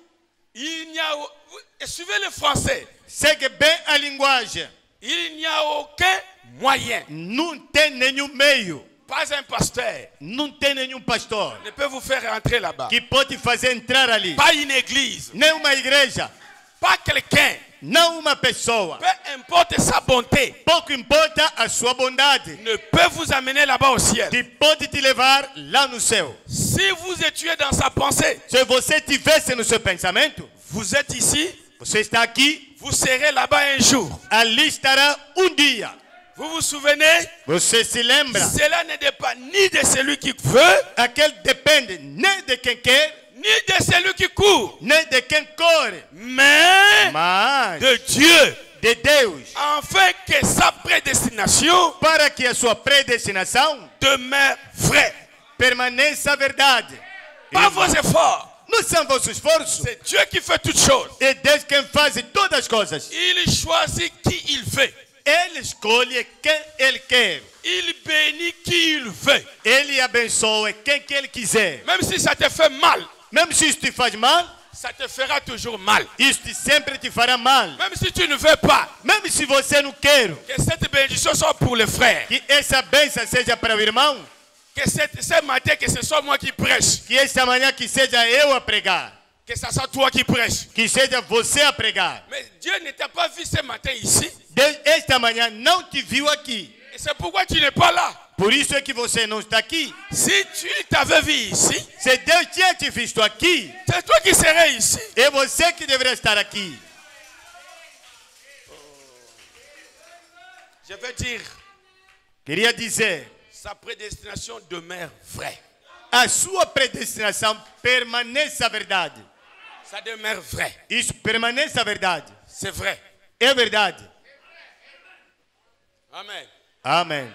Il n'y a... Suivez le français. Segue bem a linguagem. Il n'y a aucun moyen. Não tem nenhum meio. Pas un pasteur Não tem nenhum pastor ne peut vous faire rentrer là-bas. que pode fazer entrar ali. Pas une église. Nem uma igreja. Pas quelqu'un. Não uma pessoa. Peu importe sa bonté. Pouco importa a sua bondade. Ne peut vous amener là-bas au ciel. Que pode te levar lá no céu. Si vous étiez dans sa pensée, Se você tivesse no seu pensamento, vous êtes ici, você está aqui, vous serez là-bas un jour. ali estará dia. Vous vous souvenez? Você se lembra? Cela ne dépend ni de celui qui veut, Aquele depende nem de quem quer, ni de celui qui court, nem de quem corre, mais mas de Dieu de Deus, afin que sa prédestination para que a sua predestinação demeure vraie. permaneça a verdade. Pas vos efforts. Não são vossos esforços. C'est Dieu qui fait toutes choses. É Deus quem faz todas as coisas. Il choisit qui il veut. Ele escolhe quem Ele quer. Il bénit qui il veut. Ele abençoa quem que Ele quiser. Même si ça te fait mal, Mesmo se isso te faz mal, ça te fera toujours mal. isso sempre te fará mal. Même si tu ne veux pas Mesmo se você não quer que cette bénédiction soit pour les frères, que essa bênção seja para o irmão, que ce matin, que ce soit moi qui prêche, que esta manhã que seja eu a pregar, que ce soit toi qui prêche. que seja você a pregar. Mais Dieu ne t'a pas vu ce matin ici. Deus esta manhã não te viu aqui. Et c'est pourquoi tu n'es pas là. Por isso é que você não está aqui. Si tu t'avais vu ici, Se Deus tinha te visto aqui, c'est toi qui serais ici. é você que deveria estar aqui. Je veux dire, Queria dizer, sa prédestination demeure vraie. a sua predestinação permanece a verdade. Ça demeure vrai. Isso permanece a verdade. C'est vrai. É verdade. Amen. Amém.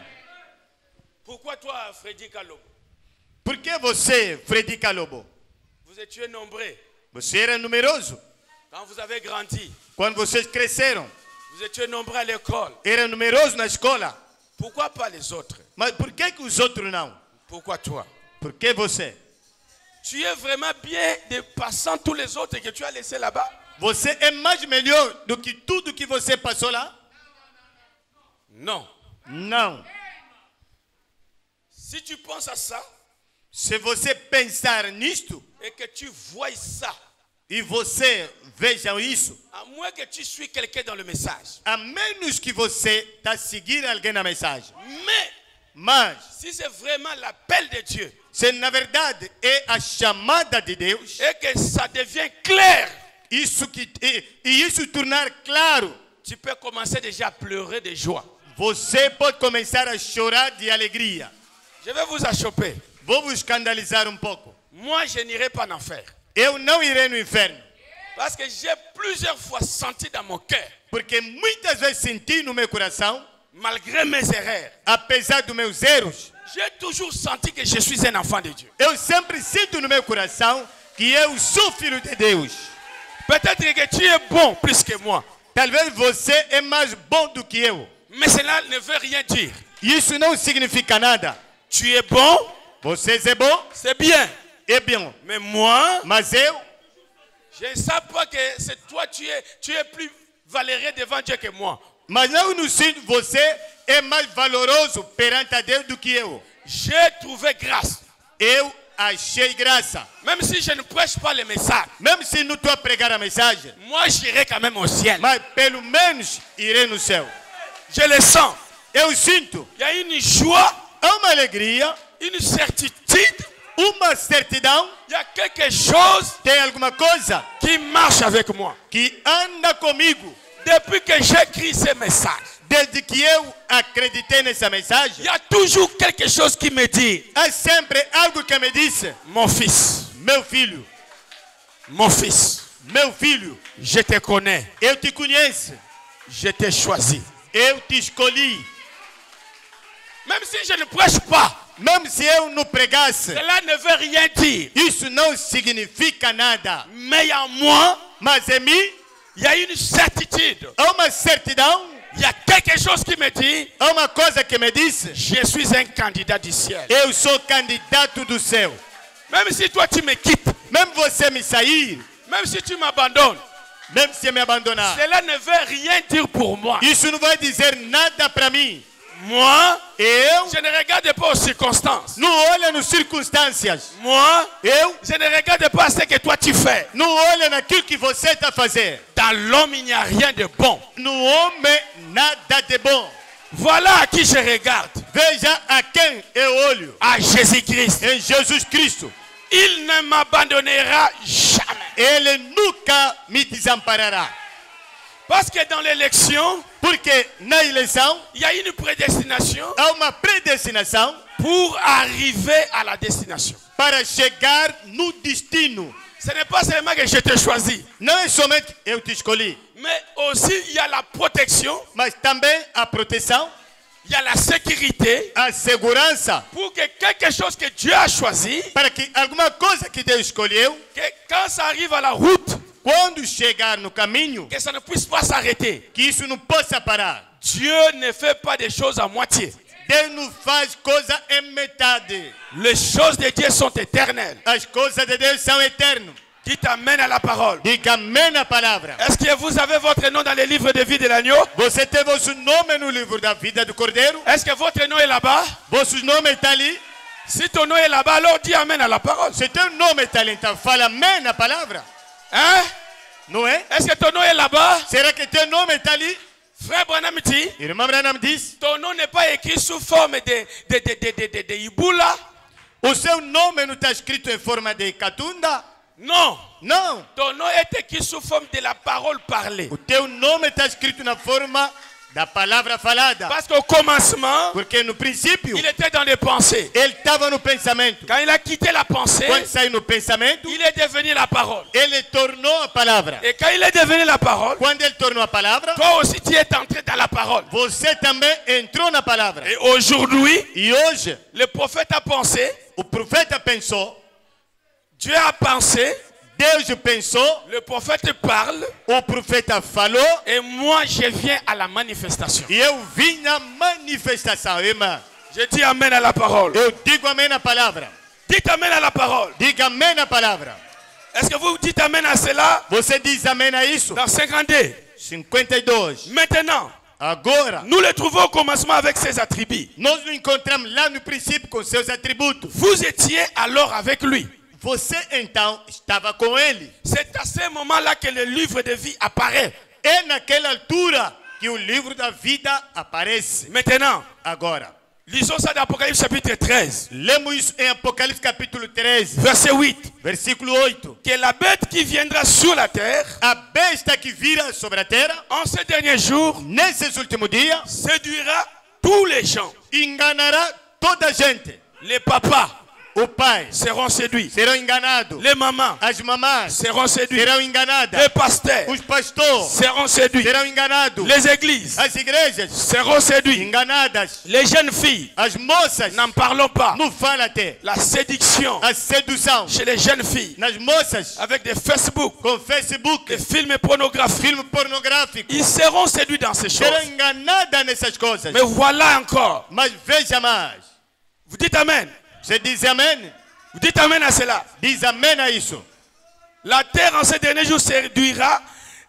Pourquoi toi, Freddy Kalobo? Por que você, Freddy Kalobo? Vous étiez nombreux. Você era numeroso. Quand vous avez grandi, Quando vocês cresceram, vous étiez nombreux à l'école. era numeroso na escola. Pourquoi pas les autres? Mas por que os outros não? Pourquoi toi? Por que você? Tu es vraiment bien dépassant tous les autres que tu as laissés là-bas? Você é mais melhor do que tudo que você passou lá? Non. Não. Si tu penses à ça Se você pensar nisto et que tu vois ça, e você veja isso, à moins que tu suis quelqu'un dans le message. a menos que você está seguindo alguém na mensagem. Mais Mas, si c'est vraiment l'appel de Dieu se na verdade é a chamada de Deus, et que ça devient clair, isso que e isso tornar claro, tu peux commencer déjà à pleurer de joie. você pode começar a chorar de alegria. Je vais vous achoper. Vou vos escandalizar pouco. Moi, je n'irai pas en enfer. Eu não irei no inferno, Parce que j'ai plusieurs fois senti dans mon cœur, porque muitas vezes senti no meu coração, malgré mes erreurs, apesar dos meus erros, j'ai toujours senti que je suis un enfant de Dieu. eu sempre sinto no meu coração que eu sou filho de Deus. Peut-être que tu es bon plus que moi, Talvez você é mais bom do que eu. mais cela ne veut rien dire. Isso não significa nada. Tu es bon, Você é bom, c'est bien. é bom. Mais moi, Mas eu je ne sais pas que c'est toi, tu es plus valeureux devant Dieu que moi. Mas não sinto você é mais valoroso perante a Deus do que eu. J'ai trouvé grâce. Eu achei graça. Même si je ne prêche pas le message, Mesmo se não estou a pregar a mensagem, moi j'irai quand même au ciel. mas pelo menos irei no céu. Je le sens. Eu sinto. Il y a une joie, Há uma alegria, une certitude. uma certidão, Il y a quelque chose tem alguma coisa qui marche avec moi. que anda comigo. Depuis que j'écris ce message, Desde que eu acreditei nessa il mensagem, y a toujours quelque chose qui me dit, há sempre algo que me disse: mon fils, meu filho, je te connais, eu te conheço, je t'ai choisi. eu te escolhi. Même si je ne prêche pas, Mesmo se eu não pregasse, cela ne veut rien dire. isso não significa nada. Mais en moi, Mas em mim, il y a une certitude. há uma certidão, Il y a quelque chose qui me dit, há uma coisa que me disse: je suis un candidat du ciel. eu sou candidato do céu. Même si toi tu me quittes, Mesmo você me sair, même si tu m'abandonnes, mesmo se me abandonar, cela ne veut rien dire pour moi. isso não vai dizer nada para mim. Moi, Eu je ne regarde pas aux circonstances. não olho nas circunstâncias. Moi, Eu je ne regarde pas ce que toi tu fais. não olho naquilo que você está fazendo. Dans l'homme, il n'y a rien de bon. No homem, nada de bom. Voilà à qui je regarde. Veja a quem eu olho. À Jésus-Christ. Em Jesus Cristo. Il ne m'abandonnera jamais. Ele nunca me desamparará. Parce que dans l'élection, Porque na eleição il y a une prédestination há uma predestinação pour arriver à la destination. para chegar no destino. Ce n'est pas seulement que je t'ai choisi. Não é somente eu te escolhi, Mais aussi, il y a la protection, mas também a proteção, il y a la sécurité. a segurança, Pour que quelque chose que Dieu a choisi, para que alguma coisa que Deus escolheu, que quand ça arrive à la route, quando chegar no caminho, que ça ne puisse pas s'arrêter. que isso não possa parar. Dieu ne fait pas des choses à moitié. Deus não faz coisa em metade. Les choses de Dieu sont éternelles. As coisas de Deus são eternas. Dites amen à la parole. Diga amém na palavra. Est-ce que vous avez votre nom dans le livre de vie de l'agneau? Você tem vosso nome no livro da vida do Cordeiro? Est-ce que votre nom est là-bas? Vosso nome está ali? Si ton nom est là-bas, alors dis amen à la parole. Se teu nome está ali, então fala amém na palavra. Hein? Não é? Est-ce que ton nom est là-bas? Será que teu nome está ali? Frère Branham dit, Irmã Branham diz, ton nom n'est pas écrit sous forme de Ibula. o seu nome não está escrito em forma de catunda? Non. Não. Ton nom est écrit sous forme de la parole parlée. O teu nome está escrito na forma da palavra falada. Parce qu'au commencement, Porque no princípio, il était dans les pensées. ele estava no pensamento. Quand il a quitté la pensée, Quando saiu no pensamento, il est devenu la parole. ele tornou a palavra. Et quand il est devenu la parole, Quando ele tornou a palavra, toi aussi tu es entré dans la parole. você também entrou na palavra. Et aujourd'hui, E hoje, le prophète a pensé, o profeta pensou, Dieu a pensé, Deus pensou, le prophète parle, o profeta falou, et moi je viens à la manifestation. e eu vim na manifestação, irmã. Je dis amen à la parole. Eu digo amém na palavra. Dites amen à la parole. Diga amém na palavra. Est-ce que vous dites amen à cela? Você diz amém a isso? Dans 52. 52. Maintenant, Agora, nous le trouvons au commencement avec ses attributs. nós nos encontramos lá no princípio com seus atributos. Vous étiez alors avec lui. Você então estava com ele. C'est à ce moment-là que le livre de vie apparaît. É naquela altura que o livro da vida aparece. Maintenant, Agora, lisons ça dans Apocalypse chapitre 13, lemos isso em Apocalipse capítulo 13, verset 8. versículo 8. Que la bête qui viendra sur la terre, A besta que vira sobre a terra, en ces derniers jours, nesses últimos dias, séduira tous les gens. enganará toda a gente. Les papas O pai seront séduits. serão enganados. Les mamans As mamãs seront séduits. serão enganadas. Les pasteurs Os pastores seront séduits. serão enganados. Les églises As igrejas seront séduites. enganadas. Les jeunes filles, As moças n'en parlons pas. não falam até. La séduction A sedução chez les jeunes filles nas moças avec des Facebook, com Facebook, des films pornographiques. filme pornográfico. Ils seront séduits dans ces Serão choses. enganadas nessas coisas. Mais voilà encore. Mas veja mais. Vous dites amen. Você diz amém? Vous dites amen à cela. Diz amém a isso. La terre en ces derniers jours séduira,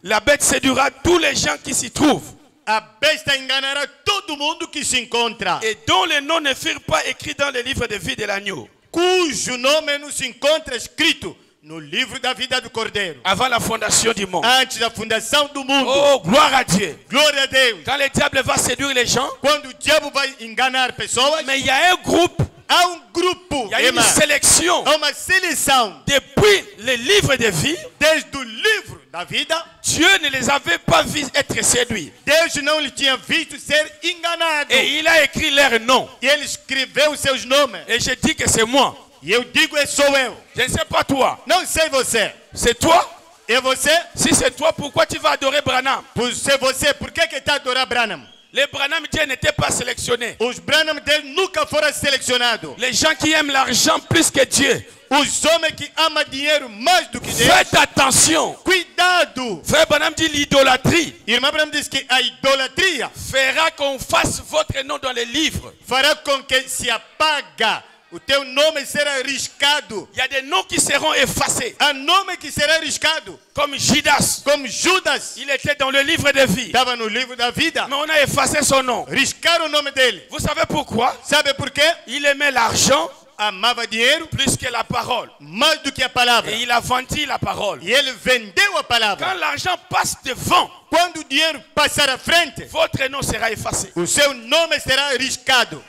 la bête séduira tous les gens qui s'y trouvent. A besta enganará todo mundo que se encontra. Et dont les noms ne furent pas écrits dans le livre de vie de l'agneau. Cujo nome não se encontra escrito no livro da vida do Cordeiro. Avant la fondation du monde. Antes da fundação do mundo. Oh, gloire à Dieu. Glória a Deus. Quand le diable va séduire les gens, Quando o diabo vai enganar pessoas, mais il y a un groupe, há grupo, il y a une sélection. há uma seleção. Depuis le livre de vie, Desde o livro da vida, Dieu ne les avait pas vus être séduits. Deus não lhe tinha visto ser enganado. Et il a écrit leurs noms. E ele escreveu os seus nomes. Et je dis que c'est moi. E eu digo, sou eu. Je ne sais pas toi. Não sei você. C'est toi? É você? Si c'est toi, pourquoi tu vas adorer Branham? Por ser você, por que está adorando Branham? Les Branham, Dieu n'était pas sélectionné. Os Branham dele nunca foram selecionados. Les gens qui aiment l'argent plus que Dieu. Os homens que amam dinheiro mais do que Deus. Faites attention. Cuidado. Frère Branham dit l'idolâtrie Irmã Branham diz que a idolatria fera qu'on fasse votre nom dans les livres. fará com que se apaga. O teu nome será riscado. Il y a des noms qui seront effacés. Há nome que será riscado. Comme Judas. Como Judas. Il était dans le livre de vie. Estava no livro da vida. Mais on a effacé son nom. Riscaram o nome dele. Vous savez pourquoi? Sabe por quê? Il aimait l'argent Amava dinheiro plus que la parole. mais do que a palavra. Et il a vendu la parole. E ele vendeu a palavra. Quand l'argent passe devant, Quando o dinheiro passar à frente, votre nom sera effacé. o seu nome será riscado.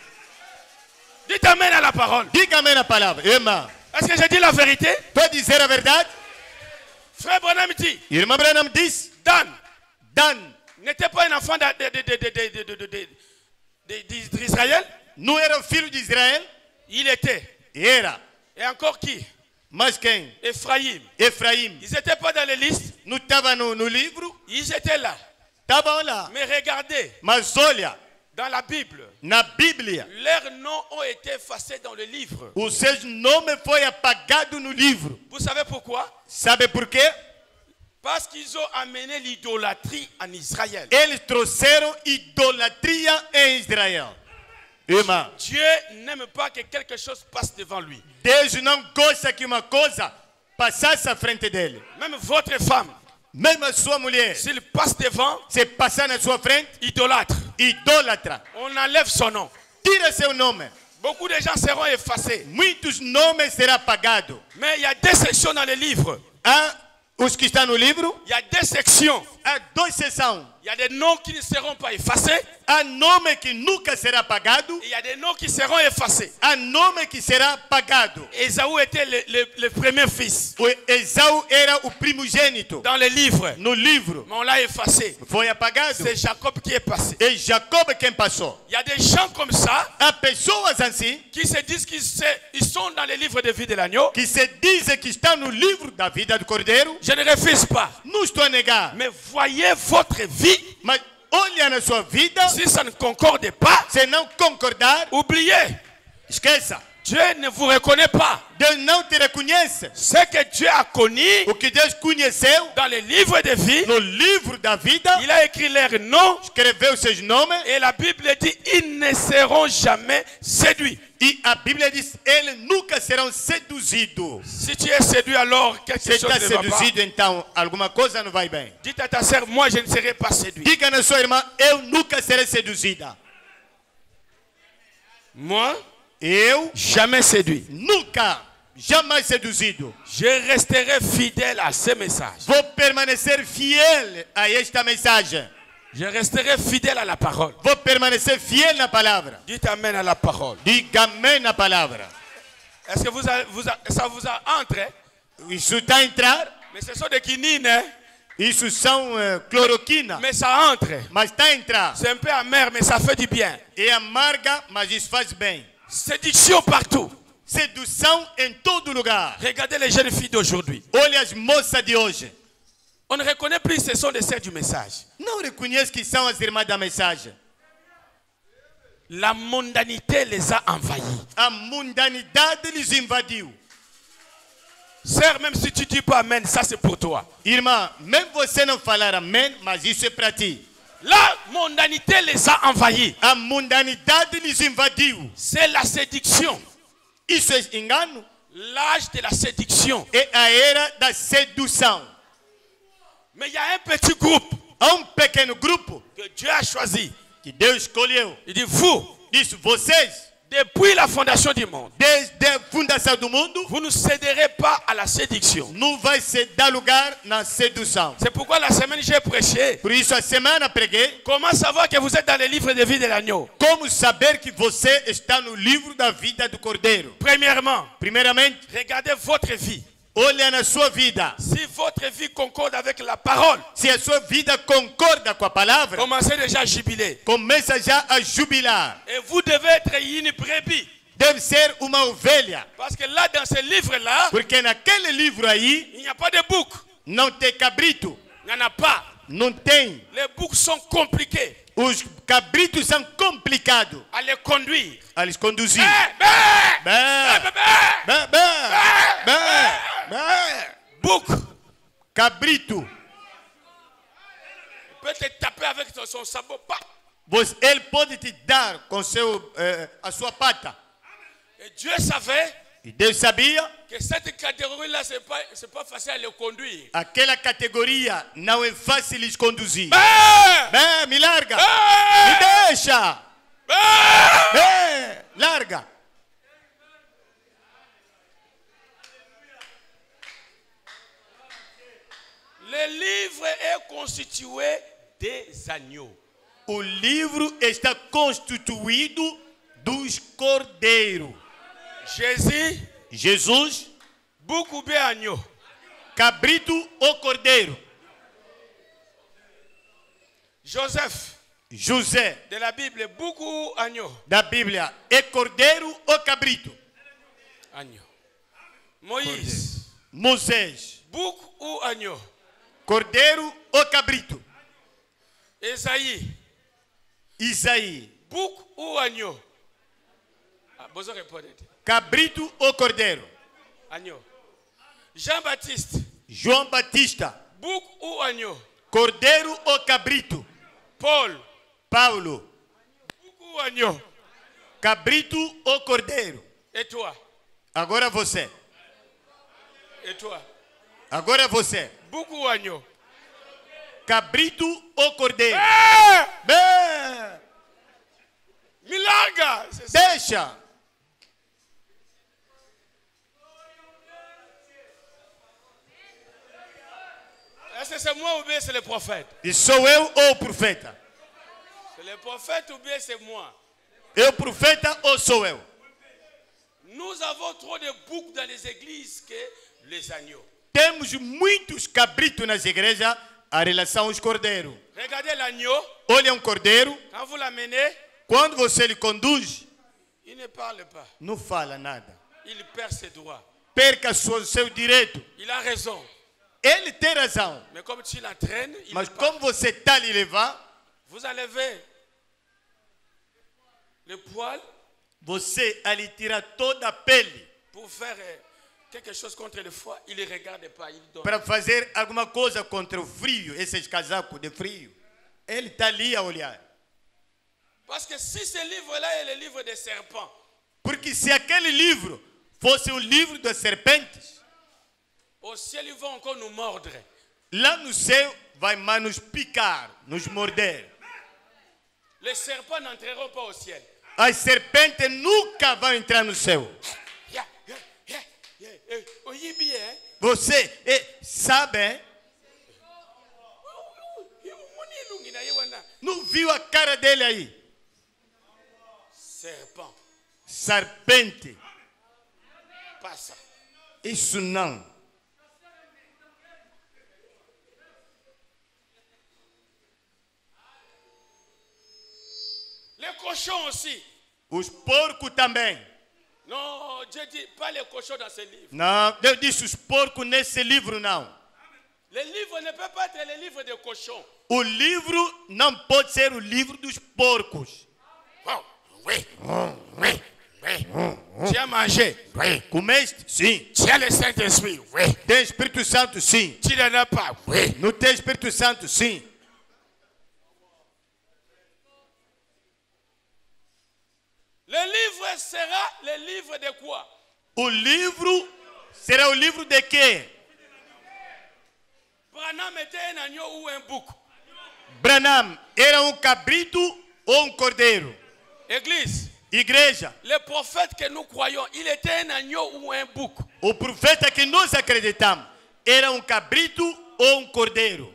Dites amen à la parole. Diga amém na palavra. Irmã, Est-ce que je dis la vérité? estou a dizer a verdade? Frère Branham dit, Irmã Branham diz, Dan Dan n'était pas un enfant d'Israël. não era o filho de Israel? Il était. Era. Et encore qui? Mas quem? Ephraim. Ephraim. Ils n'étaient pas dans les listes. Não estava no livro? Ils étaient là. Estavam lá. Mais regardez, Mas olha, dans la Bible, na Bíblia, leurs noms ont été effacés dans le livre. o seu nome foi apagado no livro. Vous savez pourquoi? Sabe por quê? Parce qu'ils ont amené l'idolâtrie en Israël. Eles trouxeram idolatria em Israel. Irmã, Dieu n'aime pas que quelque chose passe devant lui. Deus não gosta que uma coisa passasse à frente dele. Même votre femme, Mesmo a sua mulher, s'il passe devant, se passar na sua frente, idolâtre, idólatra, on enlève son nom. tira seu nome. Beaucoup de gens seront effacés. Muitos nomes serão apagados. Mais il y a deux sections dans le livre. Há os que estão no livro, Il y a deux sections. há duas seções. Il y a des noms qui ne seront pas effacés. Há nome que nunca será apagado, Et il y a des noms qui seront effacés. há nome que será apagado. Ésaü était le premier fils O Esau era o primogênito dans le livre. no livro. Mais on l'a effacé. Foi apagado. C'est Jacob qui est passé. E Jacob quem passou. Il y a des gens comme ça Há pessoas assim qui se disent qu'ils sont dans le livre de vie de l'agneau. que se dizem que estão no livro da vida do Cordeiro. Je ne refuse pas. Não estou a negar. Mais voyez votre vie. Mas olha na sua vida, Si ça ne concorde pas, se não concordar, oubliez. esqueça. Dieu ne vous reconnaît pas. Deus não te reconhece. Ce que Dieu a connu O que Deus conheceu dans le livre de vie, no livro da vida, il a écrit leurs noms. escreveu seus nomes. Et la Bible dit, ils ne seront jamais séduits. E a Bíblia diz, eles nunca serão seduzidos. Si tu es séduit, alors quelque Se chose está ne va pas. seduzido, então alguma coisa não vai bem. Dites à ta sœur, moi je ne serai pas séduit. Diga na sua irmã, eu nunca serei seduzida. Moi, Eu jamais séduit. nunca, jamais seduzido. Je resterai fidèle à ce message. Vou permanecer fiel a esta mensagem. Je resterai fidèle à la parole. Vou permanecer fiel na palavra. Dites amen à la parole. Diga amém na palavra. Est-ce que ça vous a entré? Isso está a entrar. Mais ce sont des quinines, hein? Isso são cloroquina. Mais ça entre. Mas está a entrar. C'est un peu amer, mais ça fait du bien. É amarga, mas isso faz bem. Séduction partout. Sedução em todo lugar. Regardez les jeunes filles d'aujourd'hui. Olha as moças de hoje. On ne reconnaît plus que ce sont des sœurs du message. Não reconhece que são as irmãs da mensagem. La mondanité les a envahis. A mundanidade lhes invadiu. Sœur, même si tu dis pas amen, ça c'est pour toi. Irmã, mesmo você não falar amém, mas isso é para ti. La mondanité les a envahis. A mundanidade lhes invadiu. C'est la séduction. Isso é engano? L'âge de la séduction. É a era da sedução. Mais il y a un petit groupe Há pequeno grupo que Dieu a choisi. que Deus escolheu. Il dit, vous, Diz, vocês, depuis la fondation du monde, desde a fundação do mundo, vous ne céderez pas à la séduction. não vai se dar lugar na sedução. C'est pourquoi la semaine j'ai prêché. Por isso, a semana preguei. Comment savoir que vous êtes dans le livre de vie de l'agneau? Como saber que você está no livro da vida do Cordeiro? Premièrement, Primeiramente, regardez votre vie. olha na sua vida. Si votre vie concorde avec la parole, Se a sua vida concorda com a palavra, commencez déjà à jubiler. começa já a jubilar. Et vous devez être une brebis. Deve ser uma ovelha. Parce que là, dans ce livre-là, Porque naquele livro aí, il n'y a pas de bouc. não tem cabrito. Il n'y en a pas. Não tem. Les boucs sont compliqués Os cabritos são complicados à les conduire. a les conduzir. Bé, Bé, bé, bé. bé, bé, bé, bé. Bouc Cabrito. peut te taper avec son sabot. Bah. Ele pode te dar com a sua pata. Et Dieu savait E Deus sabia que cette catégorie-là, ce n'est pas facile à les conduire. aquela categoria não é fácil de conduzir. Bé, Bé, me larga. bé, Me deixa. bé. Bé, larga. Le livre est constitué des agneaux. O livro está constituído dos cordeiros. Jesus, bouc ou bien agneau. cabrito ou cordeiro. Joseph, José, de la Bible, bouc ou agneau? da Bíblia, é cordeiro ou cabrito? Agneau. Moïse. Moisés. Bouc ou agneau? Cordeiro ou cabrito? Esaïe. Isaí. Bouc ou agneau? Ah, besoin de répondre. Cabrito ou cordeiro? Agneau. Jean-Baptiste. João Batista. Bouc ou agneau? Cordeiro ou cabrito? Paul. Paulo. Bouc ou agneau? Cabrito ou cordeiro? Et toi? Agora você. Et toi? Agora você. Bouc ou agneau? Cabrito ou cordeiro? Bem, Milanga! deixa. Est-ce que c'est moi ou bien c'est le prophète? E sou eu ou o profeta? C'est le prophète ou bien c'est moi? Eu o profeta ou sou eu? Nous avons trop de boucs dans les églises que les agneaux. Temos muitos cabritos nas igrejas a relação aos cordeiros. Regardez l'agneau. Olha cordeiro, Quand vous l'amenez, quando você lhe conduz, il ne parle pas. não fala nada. Il perd ses droits. Perca seu direito. Il a raison. Ele tem razão. Mais comme tu l'entraînes, il Mas part. como você está a lhe levar, Vous enlevez le poil você a lhe tira toda a pele pour faire quelque chose contre le foie. Il ne regarde pas, il donne. para fazer alguma coisa contra o frio, esses casacos de frio. Ele está ali a olhar. Parce que si ce livre-là est le livre des serpents, Porque se aquele livro fosse o livro das serpentes, au ciel, ils vont encore nous mordre. lá no céu vai mais nos picar, nos morder. Les serpents n'entreront pas au ciel. As serpentes nunca vão entrar no céu. Oui, bien. Você sabe, hein? Não viu a cara dele aí? Serpent. Serpente. Passa. Isso não. Les cochons aussi. Os porcos também. Non, Dieu dit pas les cochons dans ce livre. Não, Deus disse os porcos nesse livro não. Le livre ne peut pas être le livre des cochons. O livro não pode ser o livro dos porcos. Oh, oui. Oui. Tu as mangé? Oui. Comeste? Sim. Tu as le Saint-Esprit? Oui. Tem Espírito Santo? Sim. Tu n'en as pas? Oui. Não tem Espírito Santo? Sim. Le livre sera le livre de quoi? O livro será o livro de quê? Branham était un agneau ou un bouc? Branham era cabrito ou cordeiro? Église. Igreja. Le prophète que nous croyons, il était un agneau ou un bouc? O profeta que nós acreditamos era cabrito ou cordeiro?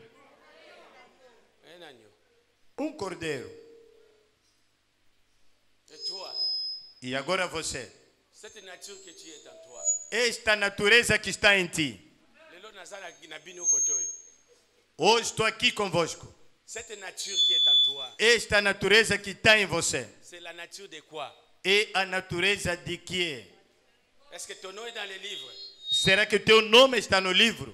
Un agneau. Cordeiro. Et toi? E agora você? Cette nature que tu es en toi. Esta natureza que está em ti. Hoje estou aqui convosco. Cette nature qui est en toi. Esta natureza que está em você. C'est la nature de quoi? É a natureza de quê? Est-ce que ton nom est dans le livre? Será que teu nome está no livro?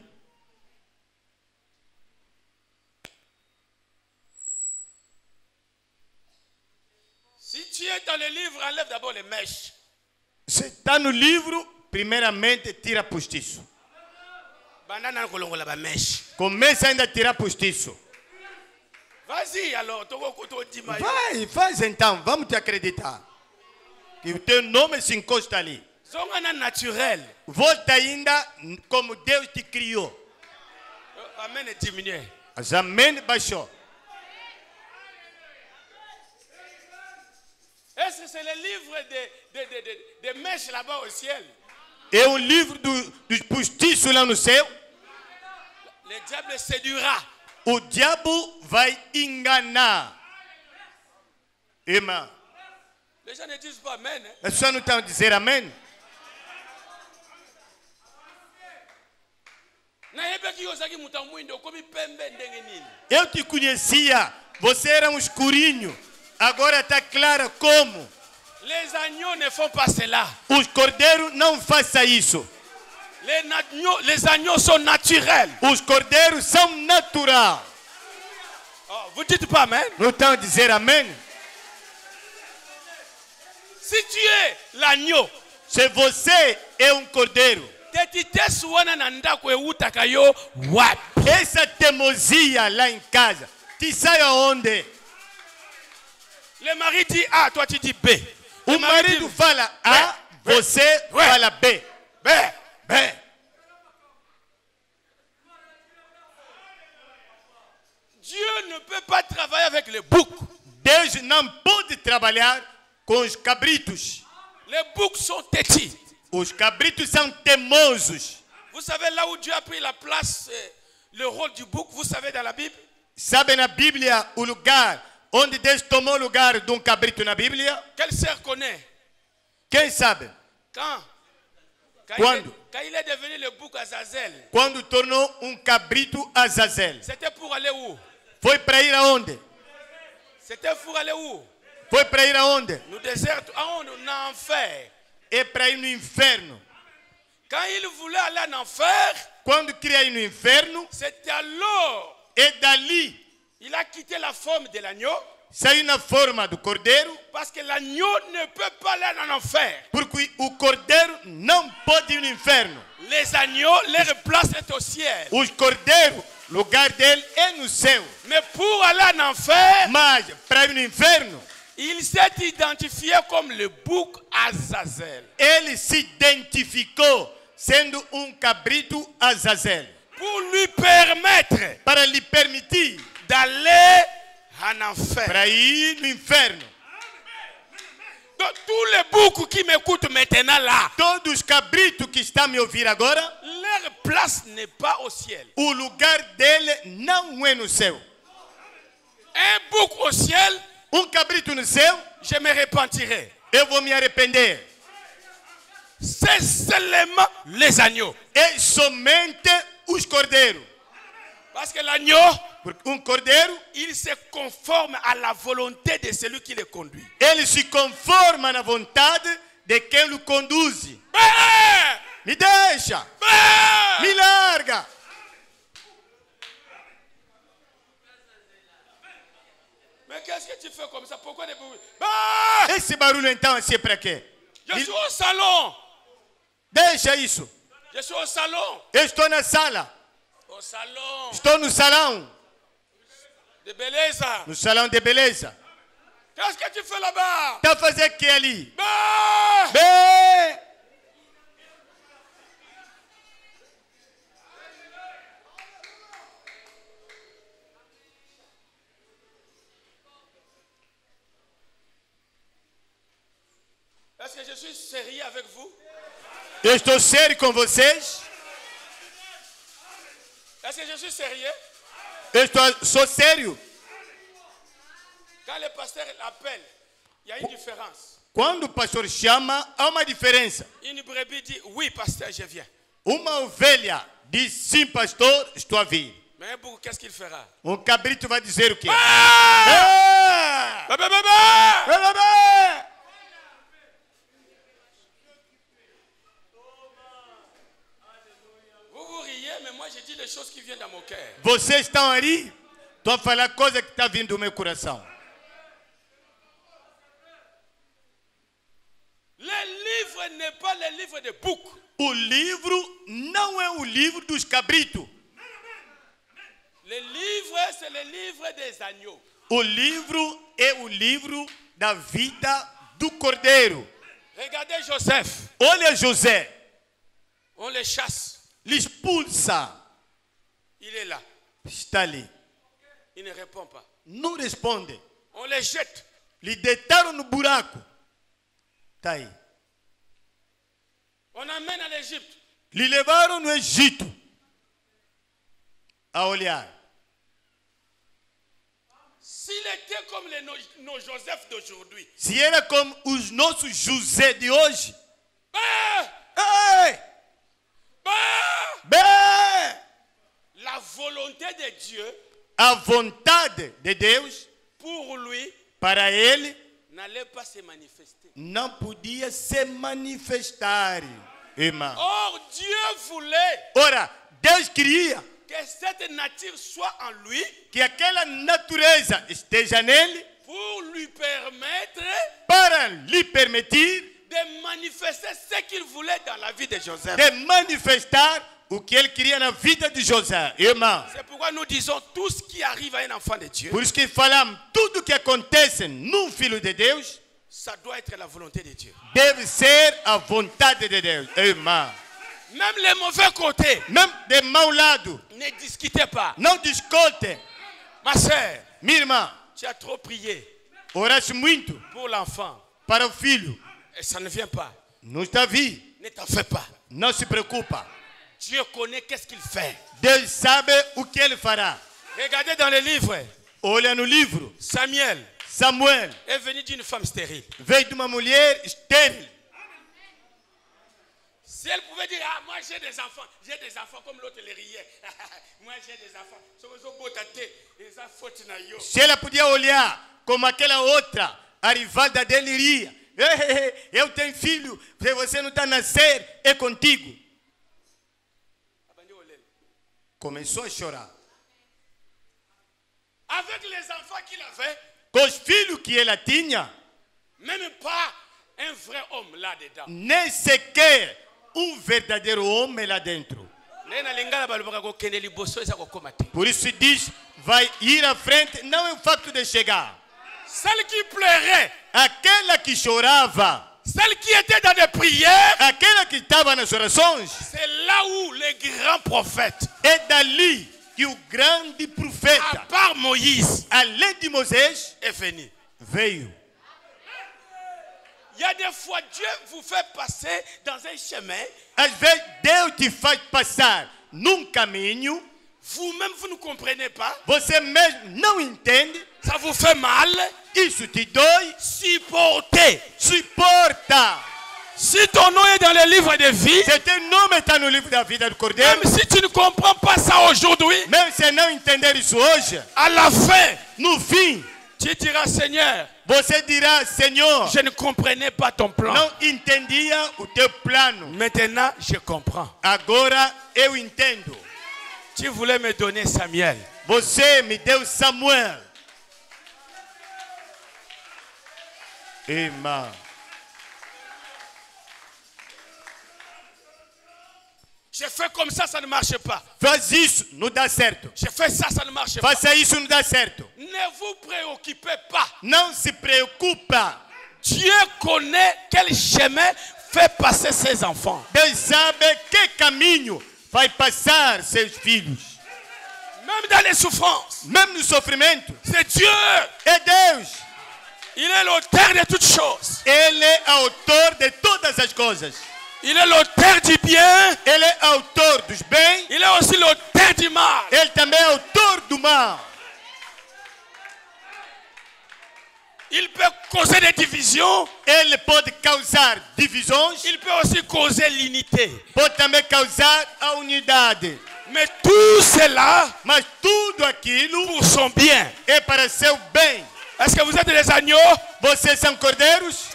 Si tu es dans le livre, enlève d'abord les mèches. Se está no livro, primeiramente tira postiço. Banana kolongola ba mèche. Começa ainda a tirar postiço. Vas-y alors, Vai, faz então, vamos te acreditar. Que o teu nome se encosta ali. Zongana naturel. Volta ainda como Deus te criou. Amen est diminué. As amém baixou. Est-ce que c'est le livre des mèches là-bas au ciel? É o livro dos postiços lá no céu. Le diable séduira. O diabo vai enganar. Irmã. Les gens ne disent pas amen. Hein? As pessoas não estão a dizer amém? Eu te conhecia. Você era escurinho. Agora está clara como. Les agneaux ne font pas cela. Os cordeiros não façam isso. Les agneaux sont naturels. Os cordeiros são naturais. Oh, vous dites pas amen? Não estão a dizer amém? Si tu es l'agneau, Se você é cordeiro, essa teimosia lá em casa, te sai aonde? Le mari dit A, toi tu dis B. O marido fala A, você fala B. B. Dieu ne peut pas travailler avec les boucs. Deus não pode trabalhar com os cabritos. Les boucs sont têtus. Os cabritos são teimosos. Vous savez là où Dieu a pris la place, le rôle du bouc, vous savez dans la Bible? Sabe na Bíblia o lugar onde Deus tomou o lugar de cabrito na Bíblia? Quel sœur connaît? Quem sabe? Quand il est devenu le bouc Azazel. Quando tornou cabrito Azazel. C'était pour aller où? Foi para ir aonde? C'était pour aller où? Foi para ir aonde? No deserto, aonde? En enfer. É para ir no inferno. Quand il voulait aller en enfer, quando queria ir no inferno, c'était alors. E dali, il a quitté la forme de l'agneau. Saiu na forma do cordeiro. Parce que l'agneau ne peut pas aller en enfer. Porque o cordeiro não pode ir no inferno. Les agneaux, leur place est au ciel. Os cordeiros, lugar dele é no céu. Mais pour aller en enfer, mas para ir no inferno, il s'est identifié comme le bouc Azazel. Ele se identificou sendo cabrito Azazel. Pour lui permettre, para lhe permitir d'aller en enfer. Para ir no inferno. Donc, tous les boucs qui m'écoutent maintenant là, todos os cabritos que estão me ouvir agora, leur place n'est pas au ciel. O lugar dele não é no céu. Un bouc au ciel, cabrito no céu, je me repentirai. Eu vou me arrepender. C'est seulement les agneaux. É somente os cordeiros. Parce que l'agneau, cordeiro, il se conforme à la volonté de celui qui le conduit. Ele se conforma na vontade de quem o conduz. Me deixa. Me larga. Mais qu'est-ce que tu fais comme ça? Pourquoi des bruits? Esse barulho então assim é para quê? Je suis au salon. Deixa isso. Je suis au salon. Eu estou na sala. Au salon. Estou no salão. De beleza. No salão de beleza. Qu'est-ce que tu fais là-bas? Tá fazendo o que ali? Est-ce que je suis sérieux avec vous? Eu estou sério com vocês? Est-ce que je suis sérieux? Sou sério. Quand le pasteur appelle, il y a une différence. Quando o pastor chama, há uma diferença. Une brebis dit, oui, pasteur, je viens. Uma ovelha diz, sim, pastor, estou a vir. Mais un bouc, qu'est-ce qu'il fera? Cabrito vai dizer o quê? Vous vous riez, mais moi je dis les choses qui viennent dans mon cœur. Vocês estão ali? Estou a falar coisa que está vindo do meu coração. Le livre n'est pas le livre de bouc. O livro não é o livro dos cabritos. Le livre, c'est le livre des agneaux. O livro é o livro da vida do cordeiro. Regardez Joseph. Olha José. On le chasse. L'expulsa. Il est là. Está ali. Il ne répond pas. Não responde. On le jette. Lhe deitaram no buraco. Está aí. On amène à l'Égypte. Lhe levaram no Egito. A olhar. S'il était comme nos Joseph d'aujourd'hui. Se era como os nossos José de hoje. La volonté de Dieu. A vontade de Deus. Pour lui. Para ele. N'allait pas se manifester. Não podia se manifestar, irmão. Or Dieu voulait Ora, Deus queria que cette nature soit en lui que aquela natureza esteja nele pour lui permettre para lhe permitir de manifester ce qu'il voulait dans la vie de Joseph. de manifestar o que ele queria na vida de José. Irmão, C'est pourquoi nous disons tout ce qui arrive à un enfant de Dieu, por isso que falamos, tudo que acontece num filho de Deus ça doit être la volonté de Dieu. deve ser a vontade de Deus. Irmão, Même les mauvais côtés, mesmo de mau lado, ne discutez pas. não discute. Ma sœur, Minha irmã, tu as trop prié oraste muito pour l'enfant para o filho. et ça ne vient pas. Não está vindo. Ne t'en fais pas. Não se preocupa. Dieu connaît qu'est-ce qu'il fait. Deus sabe o que ele fará. Regardez dans le livre, Olha no livro. Samuel Samuel est venu d'une femme stérile. veio de uma mulher estéril. Si elle pouvait dire, ah, moi j'ai des enfants comme l'autre les riait. Moi j'ai des enfants. Se ela podia olhar como aquela outra, a rivalda dele iria. Eu tenho filho, se você não está a nascer, é contigo. Começou a chorar. Avec les enfants qu'il avait, Com os filhos que ela tinha, même pas un vrai homme là-dedans. nem sequer verdadeiro homem lá dentro. Por isso se diz, vai ir à frente, não é o fato de chegar. Celle qui pleurait, Aquela que chorava, celle qui était dans des prières, aquela que estava nas orações, c'est là où les grands prophètes, é dali que o grande à profeta, part Moïse, além de Moisés, est venu. veio. Il y a des fois, Dieu vous fait passer dans un chemin. Às vezes Deus te faz passar num caminho, Vous-même, vous ne comprenez pas. você mesmo não entende, Ça vous fait mal. isso te dói, Supportez. suporta. Si ton nom est dans le livre de vie, Se teu nome está no livro da vida do Cordeiro, même si tu ne comprends pas ça aujourd'hui, mesmo se não entender isso hoje, à la fin, no fim, tu diras, Seigneur, você dirá, Senhor, je ne comprenais pas ton plan. não entendia o teu plano. Maintenant, je comprends. Agora eu entendo. Tu voulais me donner Samuel. Você me deu Samuel. Irmão, Je fais comme ça ne marche pas. faz isso, não dá certo. Je fais ça ne marche pas. Faça isso, não dá certo. Ne vous préoccupez pas. Não se preocupa. Dieu connaît quel chemin fait passer ses enfants. Deus sabe que caminho vai passar seus filhos. Même dans les souffrances. Mesmo no sofrimento, C'est Dieu. é Deus. Il est l'auteur de toutes choses. Ele é autor de todas as coisas. Il est l'auteur du bien. Ele é autor dos bens. Il est aussi l'auteur du mal. Ele também é autor do mal. Il peut causer des divisions. Ele pode causar divisões. Il peut aussi causer l'unité. Pode também causar a unidade. Mais tout cela Mas tudo aquilo pour son bien. é para seu bem. Est-ce que vous êtes des agneaux? Vocês são cordeiros?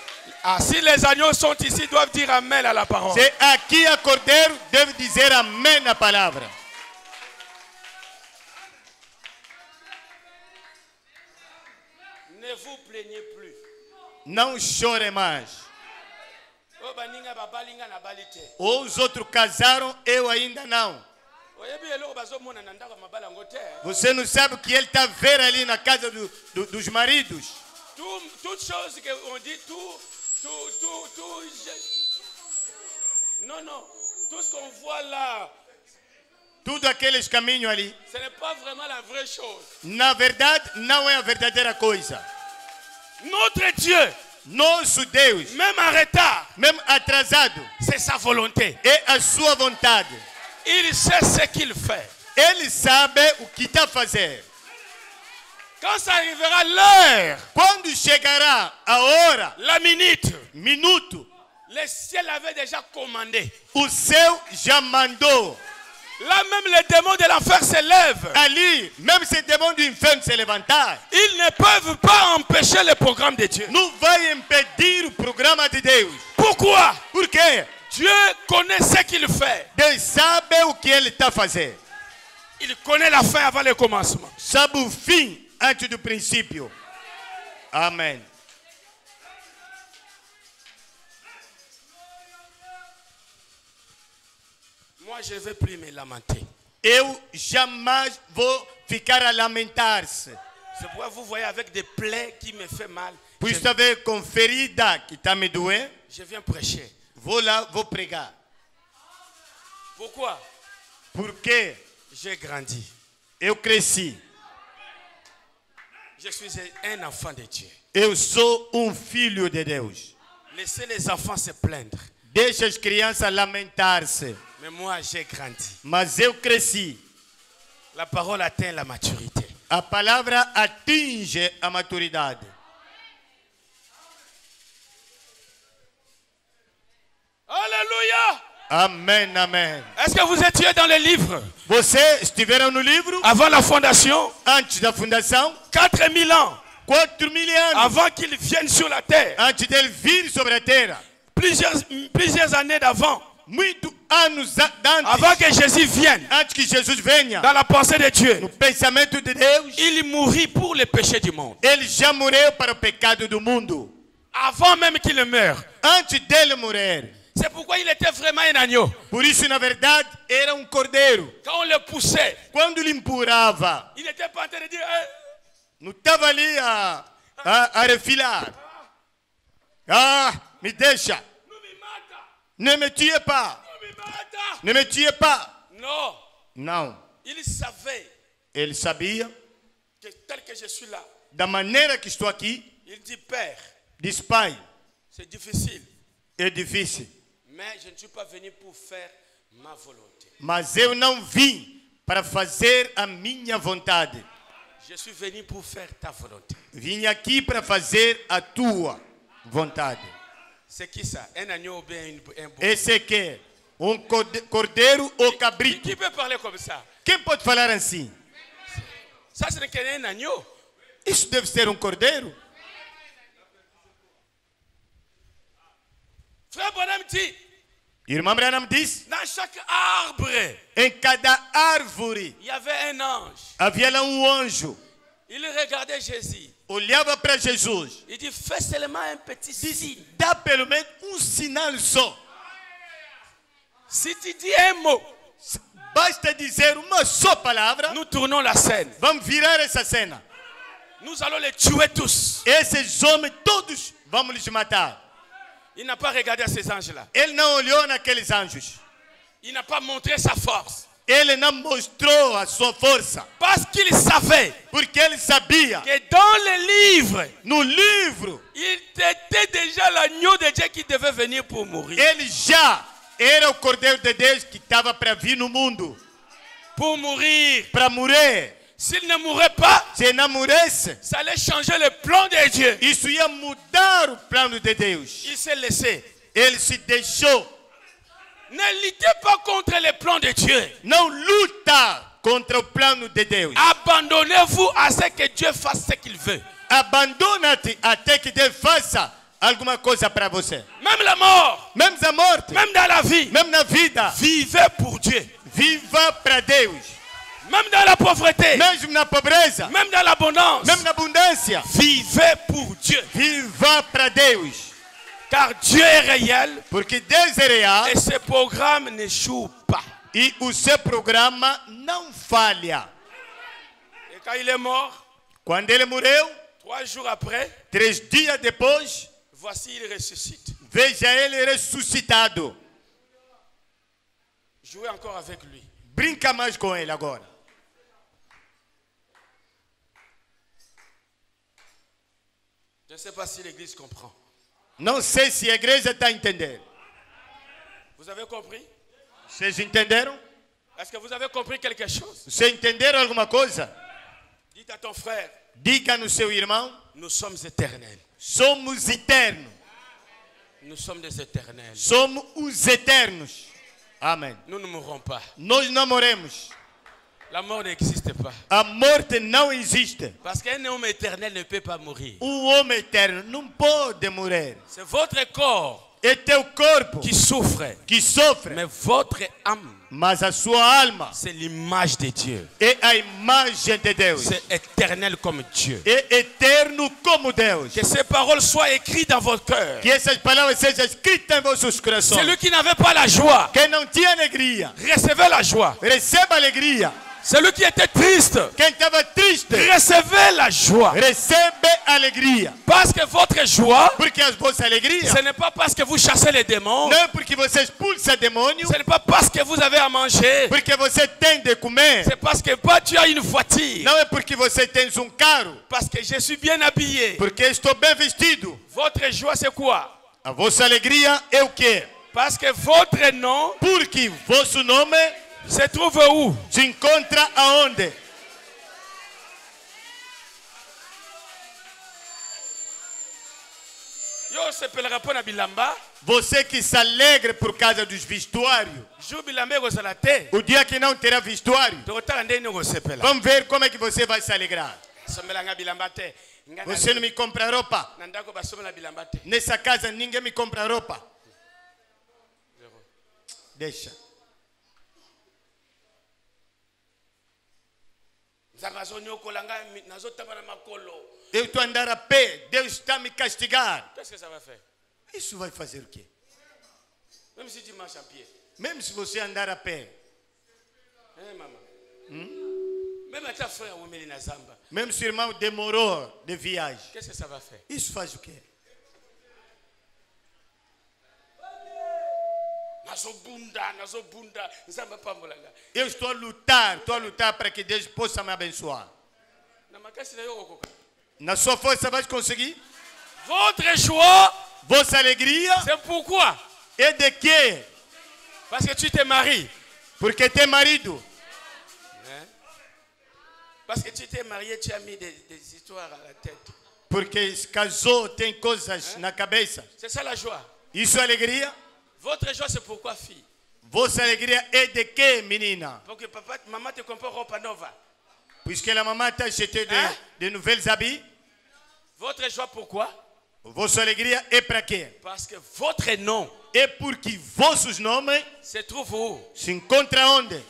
Ah, si les agneaux sont ici, ils doivent dire amen à la parole. Se aqui há cordeiro, deve dizer amém na palavra. Ne vous plaignez plus. Não chore mais. Oh, baninga babalinga na balite. Ou os outros casaram, eu ainda não. Oyebi eloko bazomona na ndako mabala ngo te. Você não sabe o que ele está vendo ali na casa dos maridos? Toute chose qu'on dit, non, tout ce qu'on voit là, Tudo aqueles caminhos ali, ce n'est pas vraiment la vraie chose. na verdade, não é a verdadeira coisa. Notre Dieu, Nosso Deus, même en retard, mesmo atrasado, c'est sa volonté. é a sua vontade. Il sait ce qu'il fait. Ele sabe o que está a fazer. Quand ça arrivera l'heure, Quando chegará a hora, la minute, minuto, le ciel avait déjà commandé. o céu já mandou. Là même les démons de l'enfer se lèvent. Ali, mesmo se demônio do inferno se levantar, Ils ne peuvent pas empêcher le programme de Dieu. não vai impedir o programa de Deus. Pourquoi? Por quê? Dieu connaît ce qu'il fait. Deus sabe o que ele está a fazer. Il connaît la fin avant le commencement. Sabe o fim antes do princípio. Amém. Moi, je ne vais plus me lamenter. Eu jamais vou ficar a lamentar-se. C'est pourquoi vous voyez avec des plaies qui me font mal. Por isso, ver com ferida que está me doendo, Je viens prêcher. vou lá, vou pregar. Pourquoi? Porque J'ai grandi. eu cresci. Je suis un enfant de Dieu. Eu sou filho de Deus. Laissez les enfants se plaindre. Deixa as crianças lamentar-se. Mais moi, j'ai grandi. Mas eu cresci. La parole atteint la maturité. A palavra atinge a maturidade. Alléluia! Amém, amém. Est-ce que vous étiez dans le livre Você estiveram no livro avant la fondation? antes da fundação? 4000 ans 4.000 anos avant qu'il vienne sur la terre. antes dele vir sobre a terra. Plusieurs années d'avant. Muitos anos antes, Avant que Jésus vienne. antes que Jesus venha, Dans la pensée de Dieu. no pensamento de Deus, Il mourut pour les péchés du monde. ele já morreu para o pecado do mundo. Avant même qu'il ne meure. Antes dele morrer. C'est pourquoi il était vraiment un agneau. Por isso, na verdade, era cordeiro. Quand on le poussait, Quando lhe empurrava, il n'était pas en train de dire hey, não estava ali a refilar. Ah, me deixa. nous me mata, Ne me tuez pas. nous me mata. Ne me tuez pas. Non, Não. il savait Ele sabia, que tel que je suis là, da maneira que estou aqui, il dit Père, diz Pai, c'est difficile, é difícil. mais je ne suis pas venu pour faire ma volonté. Mas eu não vim para fazer a minha vontade. Je suis venu pour faire ta volonté. Vim aqui para fazer a tua vontade. C'est qui ça? Un agneau ou bien un bouc? Esse aqui é cordeiro ou cabrito. Qui peut parler comme ça? Quem pode falar assim? Ça, ce n'est qu'un agneau. Isso deve ser cordeiro. Frère Bonhomme dit, Irmã Branham diz, dans chaque arbre, em cada árvore il y avait un ange. havia lá anjo. Il regardait Jésus. Olhava para Jesus. Il dit, fais seulement un petit signe. Dá pelo menos sinal só. Si tu dis un mot, Basta dizer uma só palavra. nous tournons la scène. Vamos virar essa cena. Nous allons les tuer tous. Esses homens todos vamos lhes matar. Il n'a pas regardé à ces anges-là. Ele não olhou naqueles anjos. Il n'a pas montré sa force. Ele não mostrou a sua força. Parce qu'il savait Porque ele sabia. que dans le livre, No livro, il était déjà l'agneau de Dieu qui devait venir pour mourir. ele já era o Cordeiro de Deus que estava para vir no mundo. Pour mourir. Para morrer. S'il ne mourait pas, Se não morresse, ça allait changer le plan de Dieu. isso ia mudar o plano de Deus. Il s'est laissé. Ele se deixou. Ne luttez pas contre les plans de Dieu. Não luta contra o plano de Deus. Abandonnez-vous à ce que Dieu fasse ce qu'il veut. Abandona-te até que Deus faça alguma coisa para você. Même la mort, Mesmo a morte, même dans la vie, mesmo na vida, vivez pour Dieu. viva para Deus. Même dans la pauvreté, Mesmo na pobreza, même dans l'abondance, mesmo na abundância, vivez pour Dieu. viva para Deus. Car Dieu est réel Porque Deus é real et ce programme n'échoue pas. e o seu programa não falha. Et quand il est mort, Quando ele morreu, 3 jours après, 3 dias depois, voici il ressuscite. veja ele ressuscitado. Jouez encore avec lui. Brinca mais com ele agora. Je ne sais pas si l'église comprend. Não sei se a igreja está entendendo. Vous avez compris? Vocês entenderam? Est-ce que vous avez compris quelque chose? Vocês entenderam alguma coisa? Dites à ton frère, Diga no seu irmão, nous sommes éternels. somos eternos. Nous sommes des éternels. Somos os eternos. Amém. Nous ne mourrons pas. Nós não morremos. La mort n'existe pas. A morte não existe. Parce qu'un homme éternel ne peut pas mourir. O homem eterno não pode morrer. C'est votre corps é teu corpo qui souffre. que sofre, Mais votre âme, mas a sua alma c'est l'image de Dieu. é a imagem de Deus. C'est éternel comme Dieu. É eterno como Deus. Que ces paroles soient écrites dans votre cœur. Que essas palavras sejam escritas em vossos corações. Celui qui n'avait pas la joie, Quem não tinha alegria, recevez la joie. receba alegria. Celui qui était triste, Quem estava triste, recevez la joie. recebe alegria. Parce que votre joie, Porque a vossa alegria ce n'est pas parce que vous chassez les démons. não é porque você expulsa demônio, Ce n'est pas parce que vous avez à manger. porque você tem de comer, C'est parce que pas tu as une voiture. não é porque você tem carro, Parce que je suis bien habillé. porque estou bem vestido. Votre joie, c'est quoi? A vossa alegria é o quê? Parce que votre nom Porque vosso nome se trouve où? se encontra aonde? Yo se pelera pona bilamba. Você que se alegra por causa dos vestuários, Jo bilamba go salate. o dia que não terá vestuário, To tala ndeni go sepela. vamos ver como é que você vai se alegrar. Somela nga bilamba te. Você não me compra roupa. Nandako basomela bilamba te. Nessa casa ninguém me compra roupa. Deixa. Zakazo nyokola nga nazotaba na makolo. Eu estou a andar a pé. Deus está a me castigar. Qu'est-ce que ça va faire? Isso vai fazer o quê? Même si tu marches à pied. Mesmo se você andar a pé. Hein, maman? Même ta frère ou Melina Zamba. Mesmo se o irmão demorou de viagem. Qu'est-ce que ça va faire? Isso faz o quê? Nazobunda, Zamba pambolanga. Eu estou a lutar para que Deus possa me abençoar. Na makasi na yo okoka. Na sua força vai conseguir? Votre joie, Vossa alegria c'est pourquoi? é de quê? Parce que tu te maries. Porque tem marido. Hein? Parce que tu t'es marié, tu as mis des histoires à la tête. Porque se casou, tem coisas na cabeça. C'est ça la joie. Isso é alegria? Votre joie, c'est pourquoi, fille? Vossa alegria é de quê, menina? Pour que papa, maman te compre roupa nova. Puisque la maman t'a acheté Hein? de nouvelles habits. Votre joie, pourquoi? Vossa alegria é para quê? Parce que votre nom É porque vossos nomes se trouve où? se encontra onde?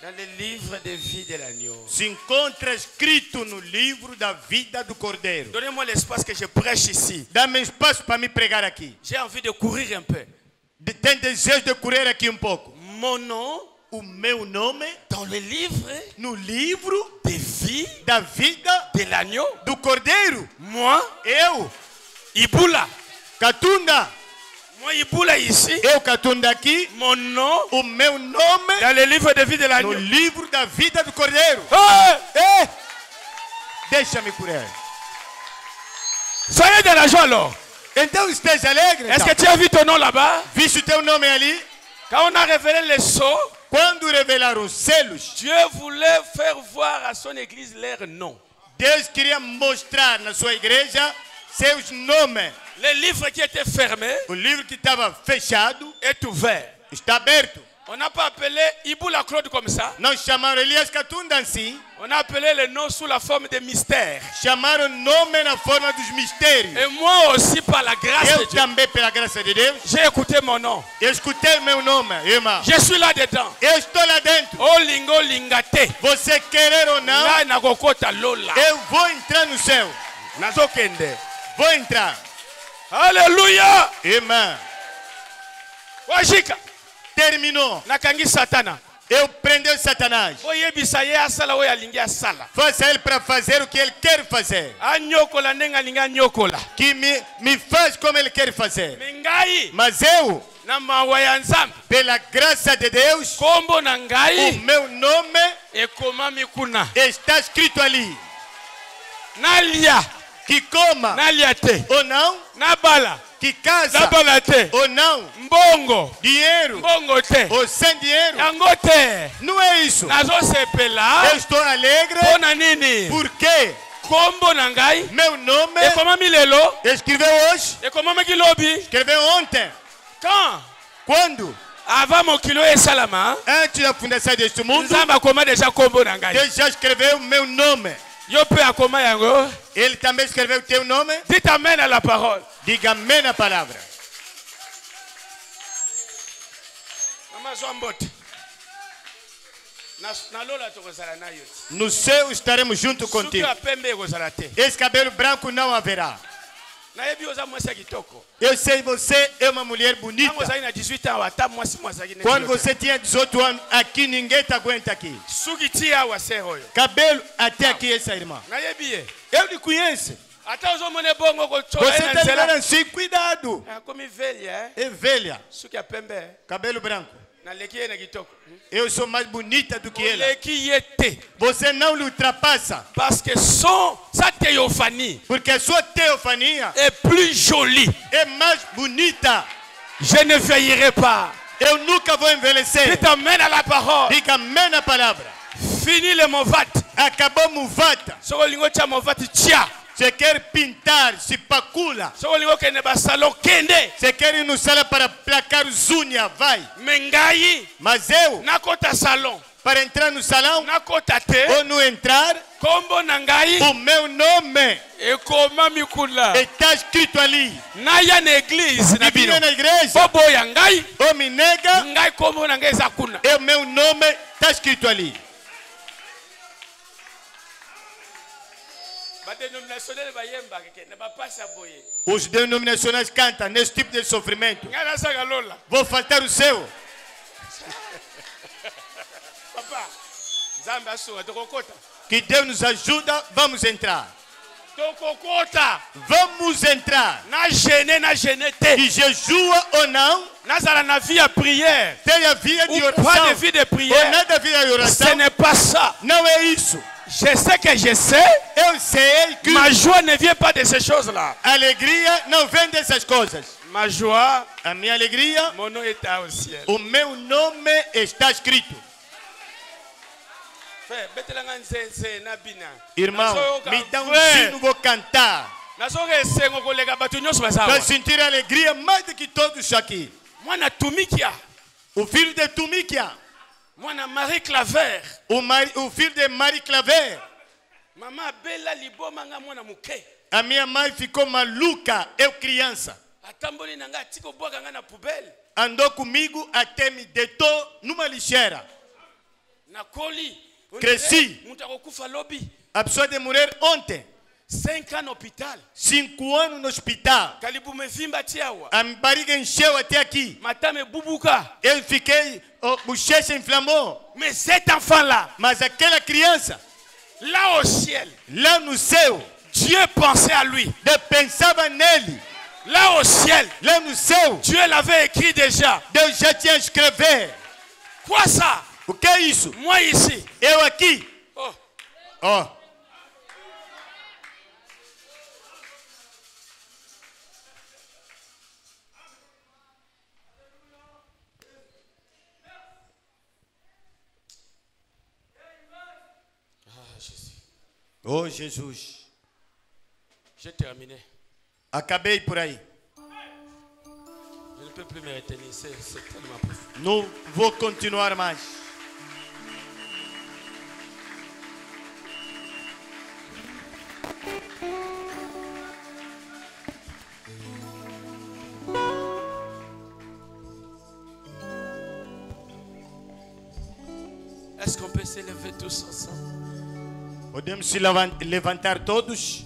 Dans le livre de vie de l'agneau. Se encontra escrito no livro da vida do Cordeiro. Donnez-moi l'espace que je prêche ici. Dá-me espaço para me pregar aqui. J'ai envie de courir un peu. Tem desejo de correr aqui pouco. Mon nom, O meu nome dans le livre no livro de vie da vida de l'agneau. do Cordeiro. Moi, Eu, Iboula. Catunda. Moi, Iboula ici. Eu, Catunda aqui. Mon nom, O meu nome dans le livre de vie de no l'agneau. livro da vida do Cordeiro. Hey! Deixa-me correr. Soyez de la joie alors. Então esteja alegre. Est-ce Então. que tu as vu ton nom là-bas? Viste teu nome ali? Quand on a révélé les sceaux, Quando revelaram os selos, Dieu voulait faire voir à son église leur nom. Deus queria mostrar na sua igreja seus nomes. Le livre qui était fermé O livro que estava fechado est ouvert. está aberto. On n'a pas appelé Iboula Claude comme ça. Não chamaram Elias Catunda assim. On a appelé le nom sous la forme de mystère. Chamaram nome na forma dos mistérios. Et moi aussi, par la grâce de Eu Dieu, também, pela graça de Deus, j'ai écouté mon nom. eu escutei meu nome, irmão. Je suis là dedans. Eu estou lá dentro. Oh lingo lingate. Você querer ou não, Là na kokota lola. eu vou entrar no céu. Nazokende. Vou entrar. Alléluia. Irmã, Wajika. terminou. Nakangi satana. Eu prendeu Satanás. Oyebisa ye asala oyo alingi asala. Faça ele para fazer o que ele quer fazer. Anyokola ndenge alingi anyokola. Que me faz como ele quer fazer. Mengai Mas eu, na mawa ya Nzambe. pela graça de Deus, Kombo na o ngai meu nome ekomami kuna. está escrito ali. Nalia. Que coma Nalia te. ou não, Nabala. que casa Nabala te. ou não, Mbongo. dinheiro Mbongo te. ou sem dinheiro. Yango te. Não é isso. Nazosepela. Eu estou alegre Pona nini? porque Kombo na ngai meu nome ekomami lelo. escreveu hoje, Ekomami kilobi. escreveu ontem. Quand? Quando? Avant mokilo esalama. Antes da fundação deste mundo, Nzambe akoma deja kombo na ngai. Deus já escreveu meu nome. Yo pe akoma yango. Ele também escreveu teu nome. Dites amen à la parole. Diga amém na palavra. No céu estaremos junto contigo. Esse cabelo branco não haverá. Eu sei, você é uma mulher bonita. Quando você tinha 18 anos, aqui ninguém te aguenta aqui. Cabelo até aqui, essa irmã. Eu lhe conheço. Você está ligando assim, cuidado. É velha. Cabelo branco. Eu sou mais bonita do que ela. Você não lhe ultrapassa. Porque a sua teofania est plus jolie. é mais bonita. Je ne vieillirai pas. Eu nunca vou envelhecer. Dites amen à la parole. Diga amém na palavra. Fini le movat. Acabou muvata. Você quer pintar, se pacula. Você quer ir no salão para placar os unhas, vai. Mas eu, para entrar no salão, ou não entrar, o meu nome está escrito ali. E vinha na igreja, ou me nega, o meu nome está escrito ali. Os denominacionais cantam nesse tipo de sofrimento. Vou faltar o seu. Que Deus nos ajuda, vamos entrar. Vamos entrar. Que jejua ou não, tenha via de oração ou nada via de oração, ce n'est pas ça. não é isso. Je sais que je sais. Eu sei que Ma joie ne vient pas de ces choses-là. a alegria não vem dessas coisas. Ma joie, A minha alegria, mon nom est au ciel. o meu nome está escrito. Irmão, me dá um sino, vou cantar. Vai sentir a alegria mais do que todos aqui. O filho de Tumikia. Marie Claver. O filho de Marie Claver. A minha mãe ficou maluca, eu criança. Andou comigo até me deitou numa lixeira. Cresci. A pessoa de morrer ontem. 5 ans no hospital. 5 anos no hospital. A minha barriga encheu até aqui. Matame bubuka. Eu fiquei, bochecha inflamou. Mais cet enfant-là, Mas aquela criança, là au ciel, lá no céu, Dieu pensait à lui. Deus pensava nele. Là au ciel, Lá no céu, Dieu l'avait écrit déjà. Deus já tinha escrever. Quoi ça? O que é isso? Moi ici. Eu aqui. Oh. Ó. Oh Jesus. J'ai terminé. Acabei por aí. Je ne peux plus me retenir. C'est tellement profond. Não vou continuar mais. Est-ce qu'on peut se lever tous ensemble? Podemos se levantar todos.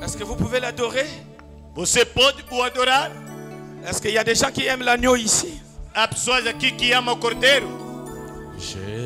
Est-ce que vous pouvez l'adorer? Você pode o adorar. Est-ce qu'il y a des gens qui aiment l'agneau ici? Há pessoas aqui que amam o Cordeiro. Jésus.